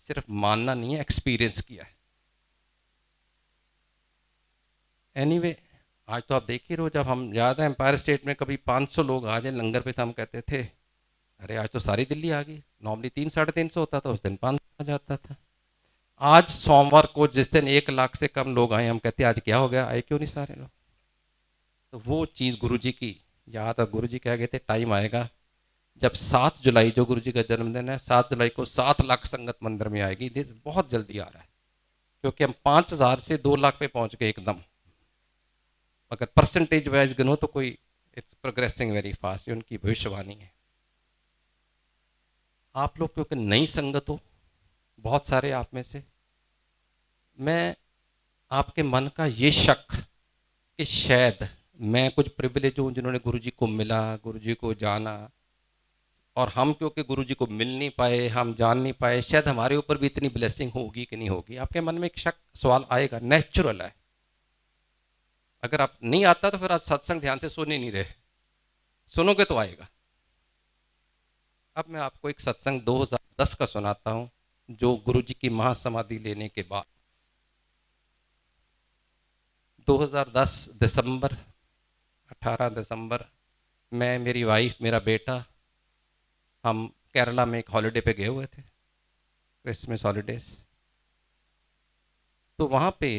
सिर्फ मानना नहीं है, एक्सपीरियंस किया है। एनीवे आज तो आप देख ही रहो, जब हम ज़्यादा एम्पायर स्टेट में कभी 500 लोग आ जाए लंगर पे, तो हम कहते थे अरे आज तो सारी दिल्ली आ गई। नॉर्मली 300-350 होता था, उस दिन 500 आ जाता था। आज सोमवार को जिस दिन 1 लाख से कम लोग आए, हम कहते आज क्या हो गया, आए क्यों नहीं सारे लोग। तो वो चीज़ गुरु जी की याद है। गुरु जी कह गए थे टाइम आएगा जब 7 जुलाई जो गुरु जी का जन्मदिन है, 7 जुलाई को 7 लाख संगत मंदिर में आएगी। बहुत जल्दी आ रहा है, क्योंकि हम 5000 से 2 लाख पे पहुंच गए एकदम। अगर परसेंटेज वाइज गिनो तो कोई इट्स प्रोग्रेसिंग वेरी फास्ट, ये उनकी भविष्यवाणी है। आप लोग क्योंकि नई संगत हो, बहुत सारे आप में से, मैं आपके मन का ये शक कि शायद मैं कुछ प्रिविलेज हूँ जिन्होंने गुरु जी को मिला, गुरु जी को जाना, और हम क्योंकि गुरु जी को मिल नहीं पाए, हम जान नहीं पाए, शायद हमारे ऊपर भी इतनी ब्लेसिंग होगी कि नहीं होगी। आपके मन में एक शक सवाल आएगा, नेचुरल है। अगर आप नहीं आता तो फिर आज सत्संग ध्यान से सुन ही नहीं रहे, सुनोगे तो आएगा। अब मैं आपको एक सत्संग 2010 का सुनाता हूं, जो गुरु जी की महासमाधि लेने के बाद 2010 दिसंबर, 18 दिसंबर, मैं, मेरी वाइफ, मेरा बेटा, हम केरला में एक हॉलिडे पे गए हुए थे, क्रिसमस हॉलीडेज। तो वहाँ पे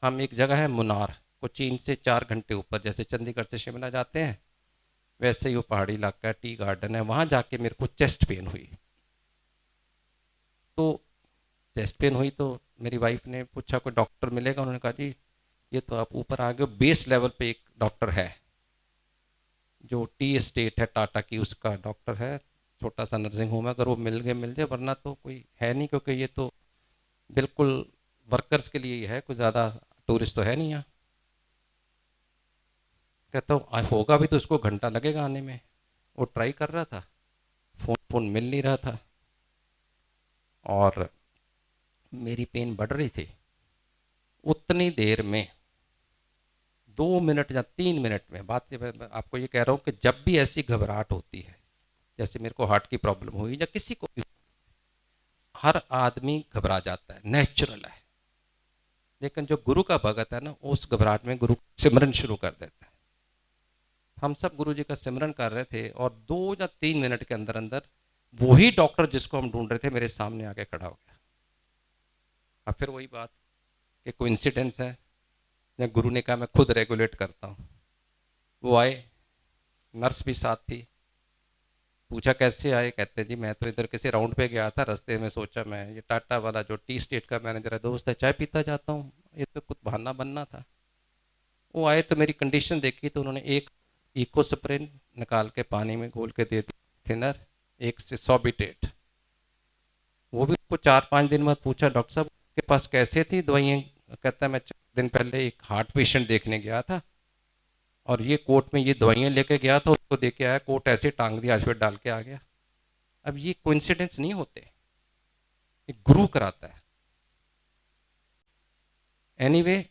हम एक जगह है मुनार, कोचीन से 4 घंटे ऊपर, जैसे चंडीगढ़ से शिमला जाते हैं वैसे ही वो पहाड़ी इलाका है, टी गार्डन है। वहाँ जाके मेरे को चेस्ट पेन हुई। तो चेस्ट पेन हुई तो मेरी वाइफ ने पूछा कोई डॉक्टर मिलेगा। उन्होंने कहा जी ये तो आप ऊपर आ गए, बेस लेवल पे एक डॉक्टर है जो टी एस्टेट है टाटा की, उसका डॉक्टर है, छोटा सा नर्सिंग होम है, अगर वो मिल जाए, वरना तो कोई है नहीं, क्योंकि ये तो बिल्कुल वर्कर्स के लिए ही है, कुछ ज़्यादा टूरिस्ट तो है नहीं यहाँ। कहता हूँ होगा भी तो उसको घंटा लगेगा आने में। वो ट्राई कर रहा था, फ़ोन मिल नहीं रहा था, और मेरी पेन बढ़ रही थी। उतनी देर में 2 मिनट या 3 मिनट में, बात ये मैं आपको ये कह रहा हूँ कि जब भी ऐसी घबराहट होती है, जैसे मेरे को हार्ट की प्रॉब्लम हुई या किसी को भी, हर आदमी घबरा जाता है, नेचुरल है। लेकिन जो गुरु का भगत है ना, उस घबराहट में गुरु सिमरन शुरू कर देता है। हम सब गुरु जी का सिमरन कर रहे थे, और 2 या 3 मिनट के अंदर अंदर वही डॉक्टर जिसको हम ढूंढ रहे थे मेरे सामने आके खड़ा हो गया। अब फिर वही बात कि कोइंसिडेंस है या गुरु ने कहा मैं खुद रेगुलेट करता हूँ। वो आए, नर्स भी साथ थी। पूछा कैसे आए, कहते जी मैं तो इधर किसी राउंड पे गया था, रास्ते में सोचा मैं ये टाटा वाला जो टी स्टेट का मैनेजर है दोस्त है, चाय पीता जाता हूँ, ये तो कुछ बहाना बनना था। वो आए तो मेरी कंडीशन देखी, तो उन्होंने एक इकोस्प्रिन निकाल के पानी में घोल के दे दी, थिनर, एक से सॉर्बिटेट। वो भी उसको 4-5 दिन बाद पूछा डॉक्टर साहब के पास कैसे थी दवाइयाँ। कहता है मैं 4 दिन पहले एक हार्ट पेशेंट देखने गया था, और ये कोर्ट में ये दवाइयाँ लेके गया था, उसको दे के आया, कोर्ट ऐसे टांग दिया, आज फिर डाल के आ गया। अब ये कोइंसिडेंस नहीं होते, ये गुरु कराता है। एनीवे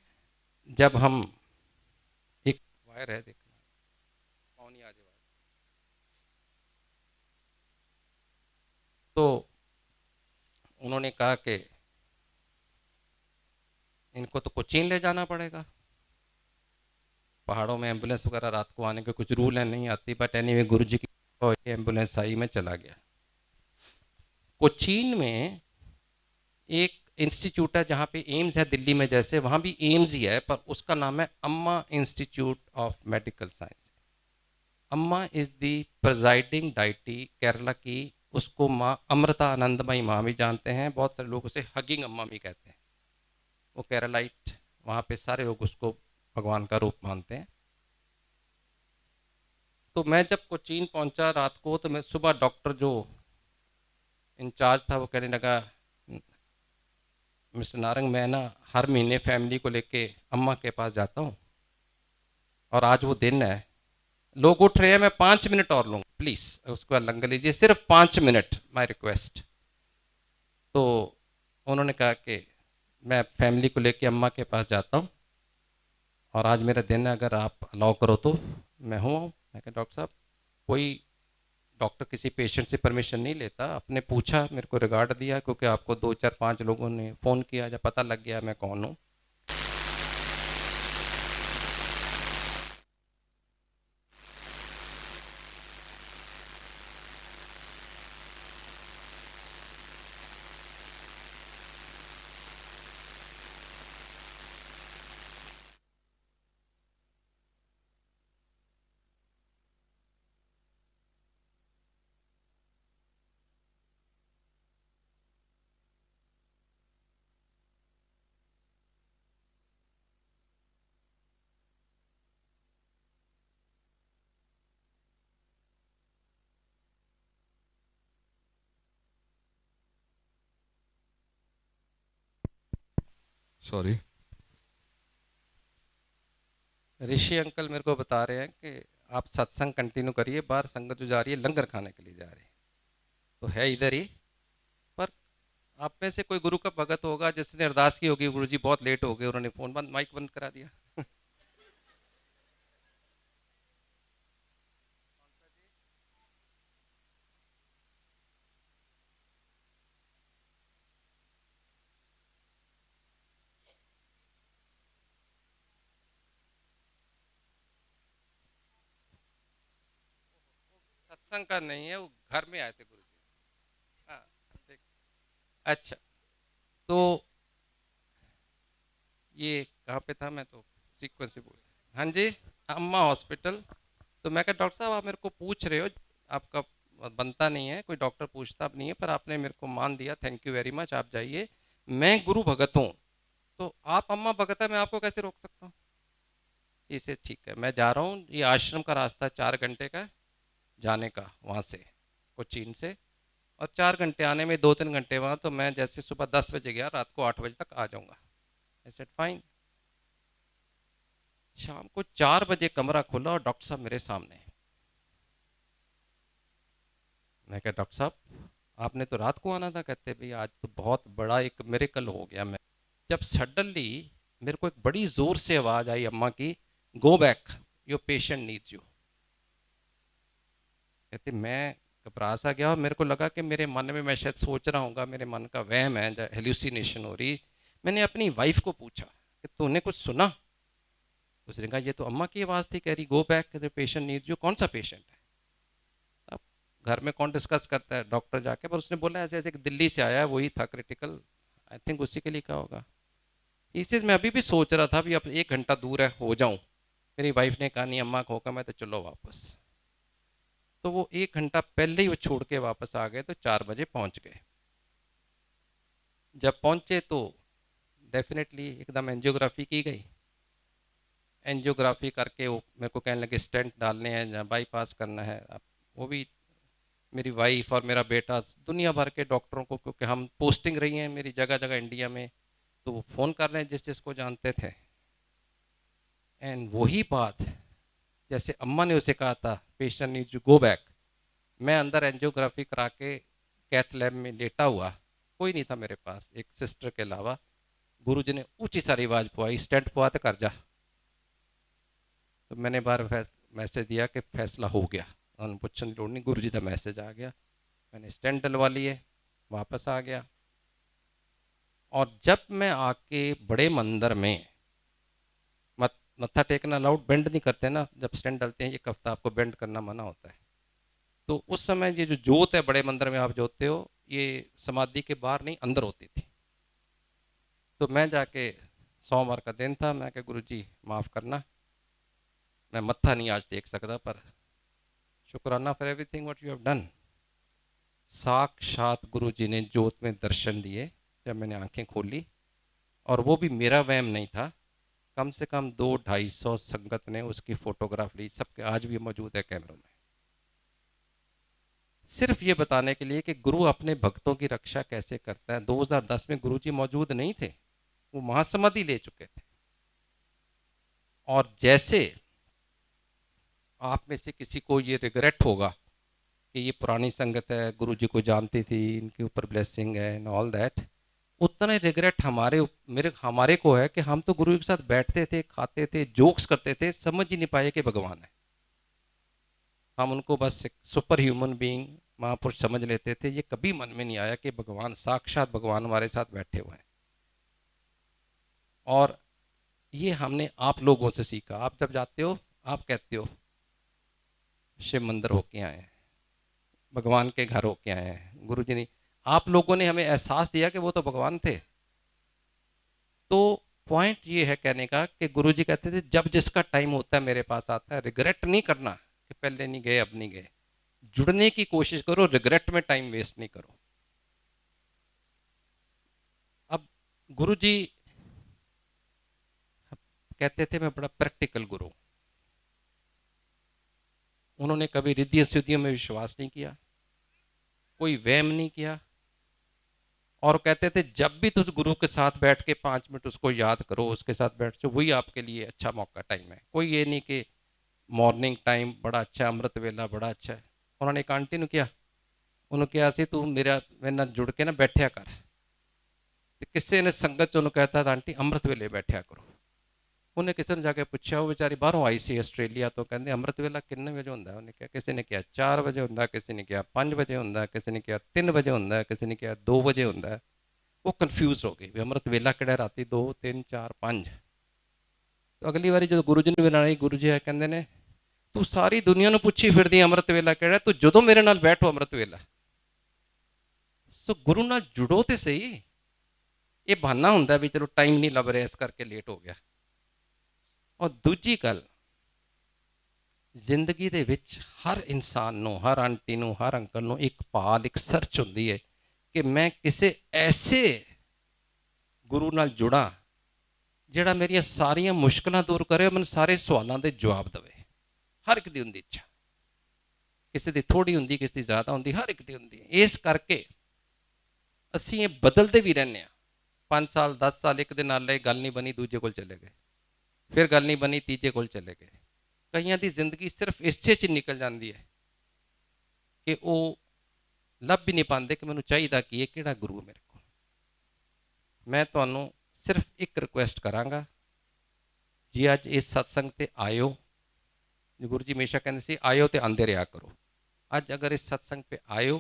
जब हम, एक वायर है देखना, कौन ही आ जाए, तो उन्होंने कहा कि इनको तो कोचीन ले जाना पड़ेगा, पहाड़ों में एम्बुलेंस वगैरह रात को आने के कुछ रूल है, नहीं आती, बट एनीवे गुरु जी की एम्बुलेंस आई, में चला गया। कोचीन में एक इंस्टीट्यूट है जहाँ पे एम्स है दिल्ली में, जैसे वहाँ भी एम्स ही है, पर उसका नाम है अम्मा इंस्टीट्यूट ऑफ मेडिकल साइंस। अम्मा is the presiding deity Kerala की, उसको माँ अमृता आनंदमयी माँ भी जानते हैं, बहुत सारे लोग उसे हगिंग अम्मा भी कहते हैं। वो केरलाइट वहाँ पे सारे लोग उसको भगवान का रूप मानते हैं। तो मैं जब कोचीन पहुंचा रात को, तो मैं सुबह डॉक्टर जो इंचार्ज था वो कहने लगा, मिस्टर नारंग, मैं ना हर महीने फैमिली को लेके अम्मा के पास जाता हूँ, और आज वो दिन है, लोग उठ रहे हैं, मैं 5 मिनट और लूँगा प्लीज़, उसको लंगर लीजिए, सिर्फ 5 मिनट, माई रिक्वेस्ट। तो उन्होंने कहा कि मैं फैमिली को लेके अम्मा के पास जाता हूँ, और आज मेरा दिन है, अगर आप अलाउ करो तो मैं हूँ। मैं कहा डॉक्टर साहब, कोई डॉक्टर किसी पेशेंट से परमिशन नहीं लेता, आपने पूछा, मेरे को रिगार्ड दिया, क्योंकि आपको 2 4 5 लोगों ने फ़ोन किया, जब पता लग गया मैं कौन हूँ। सॉरी। ऋषि अंकल मेरे को बता रहे हैं कि आप सत्संग कंटिन्यू करिए, बाहर संगत जो जा रही है लंगर खाने के लिए जा रही है, तो है इधर ही। पर आप में से कोई गुरु का भगत होगा जिसने अरदास की होगी, गुरु जी बहुत लेट हो गए, उन्होंने फ़ोन बंद, माइक बंद करा दिया। सत्संग का नहीं है, वो घर में आए थे गुरु जी। हाँ, ठीक। अच्छा, तो ये कहाँ पे था, मैं तो सीक्वेंस से बोल, हाँ जी, अम्मा हॉस्पिटल। तो मैं कहा डॉक्टर साहब, आप मेरे को पूछ रहे हो, आपका बनता नहीं है, कोई डॉक्टर पूछता नहीं है, पर आपने मेरे को मान दिया, थैंक यू वेरी मच, आप जाइए, मैं गुरु भगत हूँ। तो आप अम्मा भगत है, मैं आपको कैसे रोक सकता हूँ? इसे ठीक है, मैं जा रहा हूँ, ये आश्रम का रास्ता 4 घंटे का जाने का वहाँ से, कोचीन से, और 4 घंटे आने में, 2 3 घंटे वहाँ, तो मैं जैसे सुबह 10 बजे गया, रात को 8 बजे तक आ जाऊँगा। I said fine. शाम को 4 बजे कमरा खुला और डॉक्टर साहब मेरे सामने। मैं कहा डॉक्टर साहब, आपने तो रात को आना था। कहते भाई आज तो बहुत बड़ा एक मिरेकल हो गया। मैं जब सडनली मेरे को एक बड़ी जोर से आवाज आई अम्मा की, go back, your patient needs you. कहते मैं घबरा सा गया, और मेरे को लगा कि मेरे मन में मैं शायद सोच रहा हूँ, मेरे मन का वहम है, हेल्यूसिनेशन हो रही। मैंने अपनी वाइफ को पूछा कि तूने कुछ सुना? उसने कहा ये तो अम्मा की आवाज़ थी, कह रही go back, the patient needs you. कौन सा पेशेंट है? अब घर में कौन डिस्कस करता है, डॉक्टर जाके, पर उसने बोला ऐसे ऐसे दिल्ली से आया है, वही था क्रिटिकल, आई थिंक उसी के लिए कहा होगा। इस चीज़ मैं अभी भी सोच रहा था, अभी अब 1 घंटा दूर है, हो जाऊं। मेरी वाइफ ने कहा नहीं अम्मा को होगा, मैं तो चलो वापस। तो वो 1 घंटा पहले ही वो छोड़ के वापस आ गए, तो 4 बजे पहुंच गए। जब पहुंचे तो डेफिनेटली एकदम एंजियोग्राफी की गई। एंजियोग्राफी करके वो मेरे को कहने लगे स्टेंट डालने हैं या बाईपास करना है। अब वो भी मेरी वाइफ और मेरा बेटा दुनिया भर के डॉक्टरों को, क्योंकि हम पोस्टिंग रही हैं मेरी जगह जगह इंडिया में, तो वो फ़ोन कर रहे हैं जिस जिसको जानते थे। एंड वही बात जैसे अम्मा ने उसे कहा था, patient needs to go back, मैं अंदर एंजियोग्राफी करा के कैथ लैब में लेटा हुआ, कोई नहीं था मेरे पास एक सिस्टर के अलावा। गुरुजी ने ऊंची सारी आवाज़ पवाई, स्टेंट पवा तो कर जा। तो मैंने बार मैसेज दिया कि फैसला हो गया, उन्होंने पूछने की लोड़ नहीं, गुरुजी का मैसेज आ गया। मैंने स्टेंट डलवा लिए, वापस आ गया। और जब मैं आके बड़े मंदिर में, मत्था टेकना अलाउड, बेंड नहीं करते ना जब स्टेंट डलते हैं, एक हफ्ता आपको बेंड करना मना होता है। तो उस समय ये जो जोत है बड़े मंदिर में आप जोतते हो, ये समाधि के बाहर नहीं अंदर होती थी। तो मैं जाके, सोमवार का दिन था, मैं कहा गुरु जी माफ़ करना, मैं मत्था नहीं आज टेक सकता, पर शुक्राना for everything what you have done. साक्षात गुरु जी ने जोत में दर्शन दिए जब मैंने आंखें खोली, और वो भी मेरा वहम नहीं था, कम से कम 200-250 संगत ने उसकी फोटोग्राफ ली, सबके आज भी मौजूद है कैमरों में। सिर्फ ये बताने के लिए कि गुरु अपने भक्तों की रक्षा कैसे करता है। 2010 में गुरु जी मौजूद नहीं थे, वो महासमाधि ले चुके थे। और जैसे आप में से किसी को ये रिग्रेट होगा कि ये पुरानी संगत है, गुरु जी को जानती थी, इनके ऊपर ब्लेसिंग है एंड ऑल दैट, उतना ही रिग्रेट हमारे को है कि हम तो गुरु के साथ बैठते थे, खाते थे, जोक्स करते थे, समझ ही नहीं पाए कि भगवान है। हम उनको बस एक सुपर ह्यूमन बीइंग, महापुरुष समझ लेते थे। ये कभी मन में नहीं आया कि भगवान, साक्षात भगवान हमारे साथ बैठे हुए हैं। और ये हमने आप लोगों से सीखा। आप जब जाते हो आप कहते हो शिव मंदिर होके आए हैं, भगवान के घर होके आए हैं। गुरु जी ने, आप लोगों ने हमें एहसास दिया कि वो तो भगवान थे। तो पॉइंट ये है कहने का कि गुरु जी कहते थे जब जिसका टाइम होता है मेरे पास आता है। रिग्रेट नहीं करना कि पहले नहीं गए अब नहीं गए, जुड़ने की कोशिश करो, रिग्रेट में टाइम वेस्ट नहीं करो। अब गुरु जी कहते थे मैं बड़ा प्रैक्टिकल गुरु। उन्होंने कभी रिद्धि सिद्धियों में विश्वास नहीं किया, कोई वहम नहीं किया। और कहते थे जब भी तुम गुरु के साथ बैठ के 5 मिनट उसको याद करो, उसके साथ बैठ जाओ, वही आपके लिए अच्छा मौका टाइम है। कोई ये नहीं कि मॉर्निंग टाइम बड़ा अच्छा, अमृत वेला बड़ा अच्छा है। उन्होंने एक आंटी ने किया, उन्होंने कहा सी तू मेरे ना जुड़ के ना बैठया कर। तो किसी ने संगत च कहता था आंटी अमृत वेले बैठया करो। उन्हें किसी ने जाके पूछा, वो बेचारी बाहरों आई सी आस्ट्रेलिया तो, कहते अमृत वेला किन्ने बजे होंगे? उन्हें कहा, किसी ने कहा 4 बजे होंगे, किसी ने कहा 5 बजे होंगे, किसी ने कहा 3 बजे होंगे, किसी ने कहा 2 बजे होंगे। वो कन्फ्यूज हो गई भी अमृत वेला किहड़ा, राती 2 3 4 5। तो अगली बारी जो गुरु जी ने बुलाया, गुरु जी कहते ने तू सारी दुनिया ਨੂੰ ਪੁੱਛੀ ਫਿਰਦੀ अमृत वेला ਕਿਹੜਾ, ਤੂੰ ਜਦੋਂ ਮੇਰੇ ਨਾਲ ਬੈਠੋ अमृत वेला। सो गुरु ਨਾਲ जुड़ो तो सही। ये बहाना ਹੁੰਦਾ भी चलो टाइम नहीं लभ रहा इस करके लेट हो गया। और दूजी गल, जिंदगी दे विच हर इंसान नूं, हर आंटी नूं, हर अंकल नूं एक भाल, एक सर्च हुंदी है कि मैं किसी ऐसे गुरु नाल जुड़ा जिहड़ा मेरियां सारियां मुश्किलां दूर करे, मैनूं सारे सवालों के जवाब देवे। हर एक दी हुंदी इच्छा, किसी दी थोड़ी हुंदी, किसी दी ज़्यादा हुंदी, हर एक दी हुंदी। इस करके असीं ये बदलते भी रहने। 5 साल 10 साल एक दे नाल गल नहीं बनी, दूजे कोल चले गए, फिर गल नहीं बनी, तीजे कोल चले गए। कईयां दी जिंदगी सिर्फ इसे च निकल जाती है कि वो लभ भी नहीं पाते कि मैनूं चाहिदा की है, किहड़ा गुरु है मेरे को। मैं तुहानूं सिर्फ एक रिक्वेस्ट करांगा जी, अज इस सत्संग ते आयो। गुरु जी हमेशा कहते सी आयो तो आंदे रहा करो। अज अगर इस सत्संग पे आयो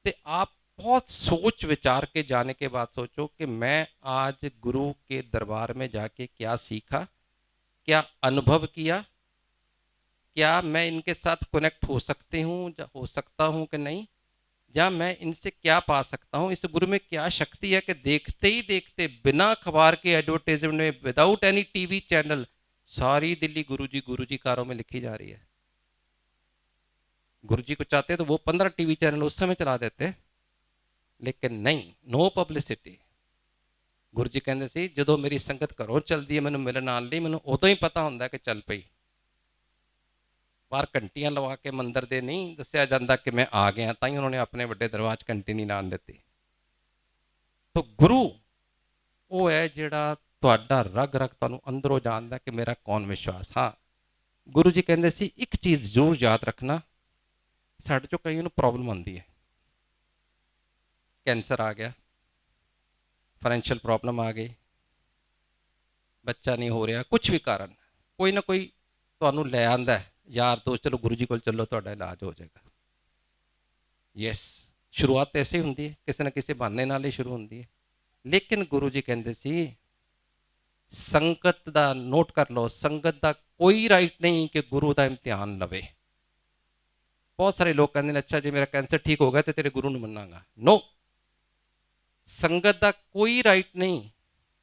तो आप बहुत सोच विचार के जाने के बाद सोचो कि मैं आज गुरु के दरबार में जाके क्या सीखा, क्या अनुभव किया, क्या मैं इनके साथ कनेक्ट हो सकती हूँ, हो सकता हूँ कि नहीं, या मैं इनसे क्या पा सकता हूँ। इस गुरु में क्या शक्ति है कि देखते ही देखते बिना अखबार के एडवर्टाइजमेंट में, विदाउट एनी टीवी चैनल, सारी दिल्ली गुरु जी कारों में लिखी जा रही है। गुरु जी को चाहते तो वो 15 टीवी चैनल उस समय चला देते, लेकिन नहीं, नो पब्लिसिटी। गुरु जी कहते सी जो मेरी संगत घरों चलती है, मैनू मिलन आने लई, मैनू उदों ही पता होंदा कि चल पई। बाहर घंटियां लवा के मंदिर दे नहीं दस्या जाता कि मैं आ गया, तां ही उन्होंने अपने वड्डे दरबार च घंटी नहीं लाण दित्ती। तो गुरु वो है जिहड़ा तुहाडा रग रग तुहानूं अंदरों जानदा कि मेरा कौन विश्वास। हाँ, गुरु जी कहते सी एक चीज़ जरूर याद रखना, साडे चों कई नूं प्रॉब्लम आती है, कैंसर आ गया, फाइनैंशियल प्रॉब्लम आ गई, बच्चा नहीं हो रहा, कुछ भी कारण, कोई ना कोई तुहानूं लै आंदा है यार दोस्त, चलो गुरु जी को चलो तुहाडा इलाज हो जाएगा। यस, शुरुआत ऐसे ही होंदी है, किसी न किसी बहाने नाल ही शुरू होंदी है। लेकिन गुरु जी कहते सी संगत का नोट कर लो, संगत का कोई राइट नहीं कि गुरु का इम्तिहान लवे। बहुत सारे लोग कहते हैं अच्छा जी मेरा कैंसर ठीक हो गया तो तेरे गुरु नूं मन्नांगा। नो, संगत का कोई राइट नहीं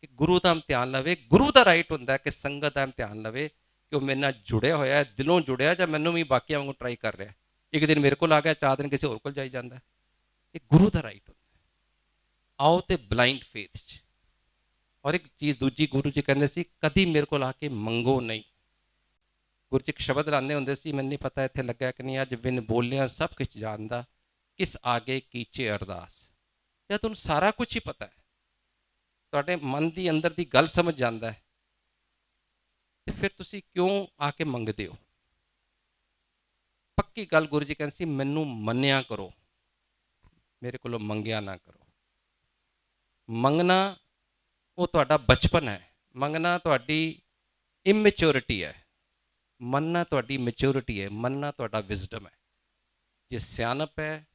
कि गुरु का इम्तिहान लवे। गुरु का राइट होंदा है कि संगत का इम्तिहान लवे कि वह मेरे नाल जुड़िया होया, दिलों जुड़िया, जां मैनूं भी बाकियां वांगू ट्राई कर रहा है। एक दिन मेरे को आ गया, 4 दिन किसी होर कोल जाई जांदा है। ये गुरु का राइट होंदा है। आओ तो ब्लाइंड फेथ च ਔਰ ਇੱਕ ਚੀਜ਼ ਦੂਜੀ, ਗੁਰੂ ਜੀ ਕਹਿੰਦੇ ਸੀ ਕਦੀ ਮੇਰੇ ਕੋਲ ਆ ਕੇ ਮੰਗੋ ਨਹੀਂ। ਗੁਰੂ ਜੀ ਇੱਕ ਸ਼ਬਦ ਲਾਉਂਦੇ ਹੁੰਦੇ ਸੀ, ਮੈਨੂੰ ਨਹੀਂ ਪਤਾ ਇੱਥੇ ਲੱਗਾ ਕਿ ਨਹੀਂ, ਅੱਜ ਬਿਨ ਬੋਲਿਆ ਸਭ ਕੁਝ ਜਾਣਦਾ, ਕਿਸ ਆਗੇ ਕੀਚੇ ਅਰਦਾਸ। ਜਦ ਤੁਹਾਨੂੰ ਸਾਰਾ ਕੁਝ ਹੀ ਪਤਾ ਹੈ, ਤੁਹਾਡੇ ਮਨ ਦੀ ਅੰਦਰ ਦੀ ਗੱਲ ਸਮਝ ਜਾਂਦਾ ਹੈ, ਤੇ ਫਿਰ ਤੁਸੀਂ ਕਿਉਂ ਆ ਕੇ ਮੰਗਦੇ ਹੋ? ਪੱਕੀ ਗੱਲ ਗੁਰੂ ਜੀ ਕਹਿੰਦੇ ਸੀ, ਮੈਨੂੰ ਮੰਨਿਆ ਕਰੋ, ਮੇਰੇ ਕੋਲੋਂ ਮੰਗਿਆ ਨਾ ਕਰੋ। ਮੰਗਣਾ ਉਹ ਤੁਹਾਡਾ ਬਚਪਨ ਹੈ, ਮੰਗਣਾ ਤੁਹਾਡੀ ਇਮੈਚੁਰਿਟੀ ਹੈ, ਮੰਨਣਾ ਤੁਹਾਡੀ ਮੈਚੁਰਿਟੀ ਹੈ, ਮੰਨਣਾ ਤੁਹਾਡਾ ਵਿਜ਼ਡਮ ਹੈ। ਜੇ ਸਿਆਣਪ ਹੈ,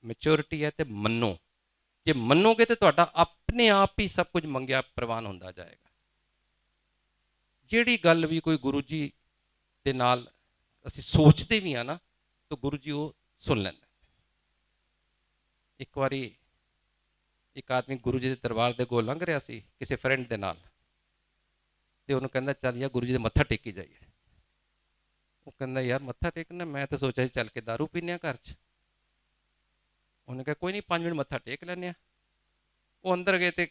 ਮੈਚੁਰਿਟੀ ਹੈ, ਤੇ ਮੰਨੋ। ਜੇ ਮੰਨੋਗੇ ਤੇ ਤੁਹਾਡਾ ਆਪਣੇ ਆਪ ਹੀ ਸਭ ਕੁਝ ਮੰਗਿਆ ਪ੍ਰਵਾਨ ਹੁੰਦਾ ਜਾਏਗਾ। ਜਿਹੜੀ ਗੱਲ ਵੀ ਕੋਈ ਗੁਰੂ ਜੀ ਦੇ ਨਾਲ ਅਸੀਂ ਸੋਚਦੇ ਵੀ ਹਾਂ ਨਾ, ਤਾਂ ਗੁਰੂ ਜੀ ਉਹ ਸੁਣ ਲੈਂਦੇ। ਇੱਕ ਵਾਰੀ ਇੱਕ ਆਦਮੀ ਗੁਰੂ ਜੀ ਦੇ ਦਰਬਾਰ ਦੇ ਕੋਲ ਲੰਘ ਰਿਹਾ ਸੀ ਕਿਸੇ ਫਰੈਂਡ ਦੇ ਨਾਲ, ਤੇ ਉਹਨੂੰ ਕਹਿੰਦਾ ਚੱਲ ਯਾਰ ਗੁਰੂ ਜੀ ਦੇ ਮੱਥਾ ਟੇਕੀ ਜਾਈਏ। ਉਹ ਕਹਿੰਦਾ ਯਾਰ ਮੱਥਾ ਟੇਕਣਾ, ਮੈਂ ਤਾਂ ਸੋਚਿਆ ਸੀ ਚੱਲ ਕੇ ਦਾਰੂ ਪੀਨੇ ਆ ਘਰ 'ਚ। ਉਹਨੇ ਕਿਹਾ ਕੋਈ ਨਹੀਂ 5 ਮਿੰਟ ਮੱਥਾ ਟੇਕ ਲੈਂਦੇ ਆ। ਉਹ ਅੰਦਰ ਗਏ ਤੇ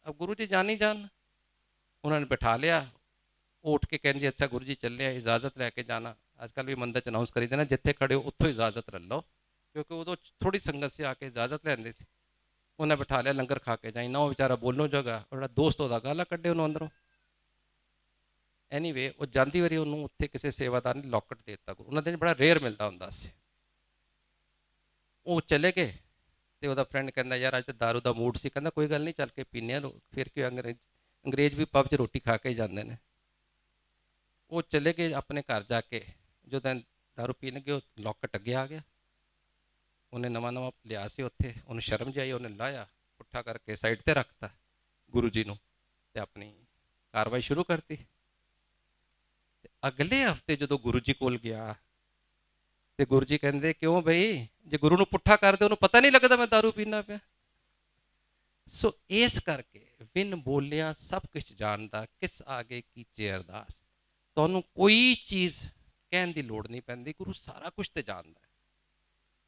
ਅਬ ਗੁਰੂ ਜੀ ਜਾਣ ਹੀ ਜਾਣ, ਉਹਨਾਂ ਨੇ ਬਿਠਾ ਲਿਆ। ਉਹ ਉੱਠ ਕੇ ਕਹਿੰਦੇ ਅੱਛਾ ਗੁਰੂ ਜੀ ਚੱਲੇ ਆ, ਇਜਾਜ਼ਤ ਲੈ ਕੇ ਜਾਣਾ। ਅੱਜ ਕੱਲ੍ਹ ਵੀ ਮੰਦਰ 'ਚ ਅਨਾਉਂਸ ਕਰੀ ਦੇਣਾ, ਜਿੱਥੇ ਖੜੇ ਹੋ ਉੱਥੋਂ ਇਜਾਜ਼ਤ ਲੈ ਲਓ, ਕਿਉਂਕਿ ਉਦੋਂ ਥੋੜੀ ਸੰਗਤ ਸੀ ਆ ਕੇ ਇਜਾਜ਼ਤ ਲੈਂਦੇ ਸੀ। ਉਹਨੇ ਬਿਠਾ ਲਿਆ, ਲੰਗਰ ਖਾ ਕੇ ਜਾਈ ਨਾ। ਉਹ ਵਿਚਾਰਾ ਬੋਲੋ ਜਗ੍ਹਾ, ਜਿਹੜਾ ਦੋਸਤ ਉਹਦਾ ਗਾਲਾਂ ਕੱਢੇ ਉਹਨੂੰ ਅੰਦਰੋਂ। ਐਨੀਵੇ ਉਹ ਜਾਂਦੀ ਵਾਰੀ ਉਹਨੂੰ ਉੱਥੇ ਕਿਸੇ ਸੇਵਾਦਾਰ ਨੇ ਲੋਕਟ ਦੇ ਦਿੱਤਾ। ਉਹਨਾਂ ਦੇ ਬੜਾ ਰੇਅਰ ਮਿਲਦਾ ਹੁੰਦਾ ਸੀ। ਉਹ ਚਲੇ ਗਏ ਤੇ ਉਹਦਾ ਫਰੈਂਡ ਕਹਿੰਦਾ ਯਾਰ ਅੱਜ ਤਾਂ ਦਾਰੂ ਦਾ ਮੂਡ ਸੀ, ਕਹਿੰਦਾ ਕੋਈ ਗੱਲ ਨਹੀਂ ਚੱਲ ਕੇ ਪੀਨੇ ਆ, ਫਿਰ ਕਿਉਂ, ਅੰਗਰੇਜ਼ ਵੀ ਪਬ 'ਚ ਰੋਟੀ ਖਾ ਕੇ ਹੀ ਜਾਂਦੇ ਨੇ। ਉਹ ਚਲੇ ਗਏ ਆਪਣੇ ਘਰ ਜਾ ਕੇ, ਜਦੋਂ ਦਾਰੂ ਪੀਣ ਗਏ ਉਹ ਲੋਕਟ ਅੱਗੇ ਆ ਗਿਆ। ਉਹਨੇ ਨਵਾਂ ਨਵਾਂ ਲਿਆ ਸੀ, ਉੱਥੇ ਉਹਨੂੰ ਸ਼ਰਮ ਜਿਹੀ ਆਈ, ਉਹਨੇ ਲਾਇਆ, ਪੁੱਠਾ ਕਰਕੇ ਸਾਈਡ ਤੇ ਰੱਖਤਾ ਗੁਰੂ ਜੀ ਨੂੰ, ਤੇ ਆਪਣੀ ਕਾਰਵਾਈ ਸ਼ੁਰੂ ਕਰਤੀ। ਤੇ ਅਗਲੇ ਹਫਤੇ ਜਦੋਂ ਗੁਰੂ ਜੀ ਕੋਲ ਗਿਆ ਤੇ ਗੁਰੂ ਜੀ ਕਹਿੰਦੇ ਕਿਉਂ ਬਈ, ਜੇ ਗੁਰੂ ਨੂੰ ਪੁੱਠਾ ਕਰਦੇ ਉਹਨੂੰ ਪਤਾ ਨਹੀਂ ਲੱਗਦਾ ਮੈਂ ਦਾਰੂ ਪੀਣਾ ਪਿਆ। ਸੋ ਇਸ ਕਰਕੇ ਬਿਨ ਬੋਲਿਆ ਸਭ ਕੁਝ ਜਾਣਦਾ, ਕਿਸ ਆਗੇ ਕੀਚੇ ਅਰਦਾਸ। ਤੁਹਾਨੂੰ ਕੋਈ ਚੀਜ਼ ਕਹਿਣ ਦੀ ਲੋੜ ਨਹੀਂ ਪੈਂਦੀ, ਗੁਰੂ ਸਾਰਾ ਕੁਝ ਤੇ ਜਾਣਦਾ ਹੈ।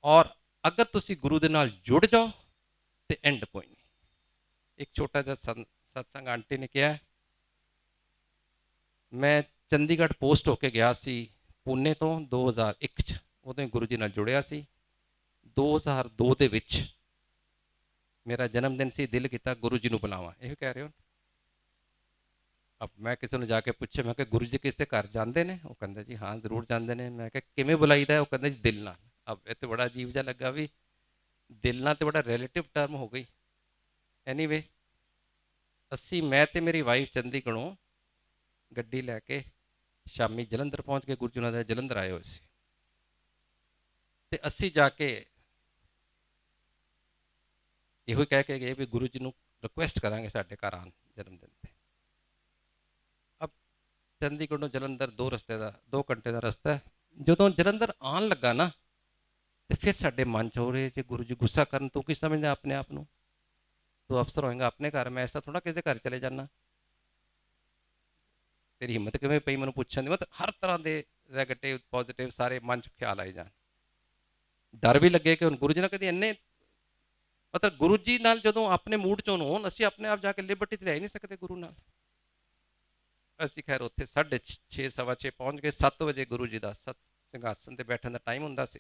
ਔਰ ਅਗਰ ਤੁਸੀਂ ਗੁਰੂ ਦੇ ਨਾਲ ਜੁੜ ਜਾਓ ਤੇ ਐਂਡ ਕੋਈ ਨਹੀਂ। ਇੱਕ ਛੋਟਾ ਜਿਹਾ ਸਤਸੰਗ ਆਂਟੀ ਨੇ ਕਿਹਾ, ਮੈਂ ਚੰਡੀਗੜ੍ਹ ਪੋਸਟ ਹੋ ਕੇ ਗਿਆ ਸੀ ਪੂਨੇ ਤੋਂ 2001 'ਚ, ਉਦੋਂ ਹੀ ਗੁਰੂ ਜੀ ਨਾਲ ਜੁੜਿਆ ਸੀ। 2002 ਦੇ ਵਿੱਚ ਮੇਰਾ ਜਨਮ ਦਿਨ ਸੀ, ਦਿਲ ਕੀਤਾ ਗੁਰੂ ਜੀ ਨੂੰ ਬੁਲਾਵਾਂ। ਇਹ ਕਹਿ ਰਹੇ ਹੋ। ਅਬ ਮੈਂ ਕਿਸੇ ਨੂੰ ਜਾ ਕੇ ਪੁੱਛਿਆ, ਮੈਂ ਕਿਹਾ ਗੁਰੂ ਜੀ ਕਿਸ ਦੇ ਘਰ ਜਾਂਦੇ ਨੇ? ਉਹ ਕਹਿੰਦਾ ਜੀ ਹਾਂ ਜ਼ਰੂਰ ਜਾਂਦੇ ਨੇ। ਮੈਂ ਕਿਹਾ ਕਿਵੇਂ ਬੁਲਾਈਦਾ? ਉਹ ਕਹਿੰਦਾ ਜੀ ਦਿਲ ਨਾਲ। ਅਬ ਇਹ ਤੇ ਬੜਾ ਅਜੀਬ ਜਿਹਾ ਲੱਗਾ ਵੀ ਦਿਲ ਨਾਲ ਤੇ ਬੜਾ ਰਿਲੇਟਿਵ ਟਰਮ ਹੋ ਗਈ। ਐਨੀਵੇ ਮੈਂ ਤੇ ਮੇਰੀ ਵਾਈਫ ਚੰਡੀਗੜ੍ਹੋਂ ਗੱਡੀ ਲੈ ਕੇ ਸ਼ਾਮੀ ਜਲੰਧਰ ਪਹੁੰਚ ਕੇ, ਗੁਰੂ ਜੀ ਉਹਨਾਂ ਦੇ ਜਲੰਧਰ ਆਏ ਹੋਏ ਸੀ, ਤੇ ਅਸੀਂ ਜਾ ਕੇ ਇਹੋ ਹੀ ਕਹਿ ਕੇ ਗਏ ਵੀ ਗੁਰੂ ਜੀ ਨੂੰ ਰਿਕੁਐਸਟ ਕਰਾਂਗੇ ਸਾਡੇ ਘਰ ਆਉਣ ਜਨਮ ਦਿਨ ਤੇ। ਅਬ ਚੰਡੀਗੜ੍ਹੋਂ ਜਲੰਧਰ 2 ਘੰਟੇ ਦਾ ਰਸਤਾ ਹੈ। ਜਦੋਂ ਜਲੰਧਰ ਆਉਣ ਲੱਗਾ ਨਾ, ਤੇ ਫਿਰ ਸਾਡੇ ਮਨ 'ਚ ਹੋ ਰਹੇ ਜੇ ਗੁਰੂ ਜੀ ਗੁੱਸਾ ਕਰਨ, ਤੂੰ ਕੀ ਸਮਝਦਾ ਆਪਣੇ ਆਪ ਨੂੰ, ਤੂੰ ਅਫਸਰ ਹੋਏਗਾ ਆਪਣੇ ਘਰ, ਮੈਂ ਐਸਾ ਥੋੜਾ ਕਿਸੇ ਦੇ ਘਰ ਚਲੇ ਜਾਣਾ, ਤੇਰੀ ਹਿੰਮਤ ਕਿਵੇਂ ਪਈ ਮੈਨੂੰ ਪੁੱਛਣ ਦੀ। ਮਤਲਬ ਹਰ ਤਰ੍ਹਾਂ ਦੇ ਨੈਗੇਟਿਵ ਪੋਜ਼ਿਟਿਵ ਸਾਰੇ ਮਨ 'ਚ ਖਿਆਲ ਆਈ ਜਾਣ। ਡਰ ਵੀ ਲੱਗੇ ਕਿ ਹੁਣ ਗੁਰੂ ਜੀ ਨਾਲ ਕਦੀ ਇੰਨੇ, ਮਤਲਬ ਗੁਰੂ ਜੀ ਨਾਲ ਜਦੋਂ ਆਪਣੇ ਮੂਡ 'ਚ ਹੋਣ, ਅਸੀਂ ਆਪਣੇ ਆਪ ਜਾ ਕੇ ਲਿਬਰਟੀ ਤੇ ਲੈ ਹੀ ਨਹੀਂ ਸਕਦੇ ਗੁਰੂ ਨਾਲ। ਅਸੀਂ ਖੈਰ ਉੱਥੇ 6:30 ਸਵਾ 6 ਪਹੁੰਚ ਗਏ। 7 ਵਜੇ ਗੁਰੂ ਜੀ ਦਾ ਸਿੰਘਾਸਨ ਤੇ ਬੈਠਣ ਦਾ ਟਾਈਮ ਹੁੰਦਾ ਸੀ।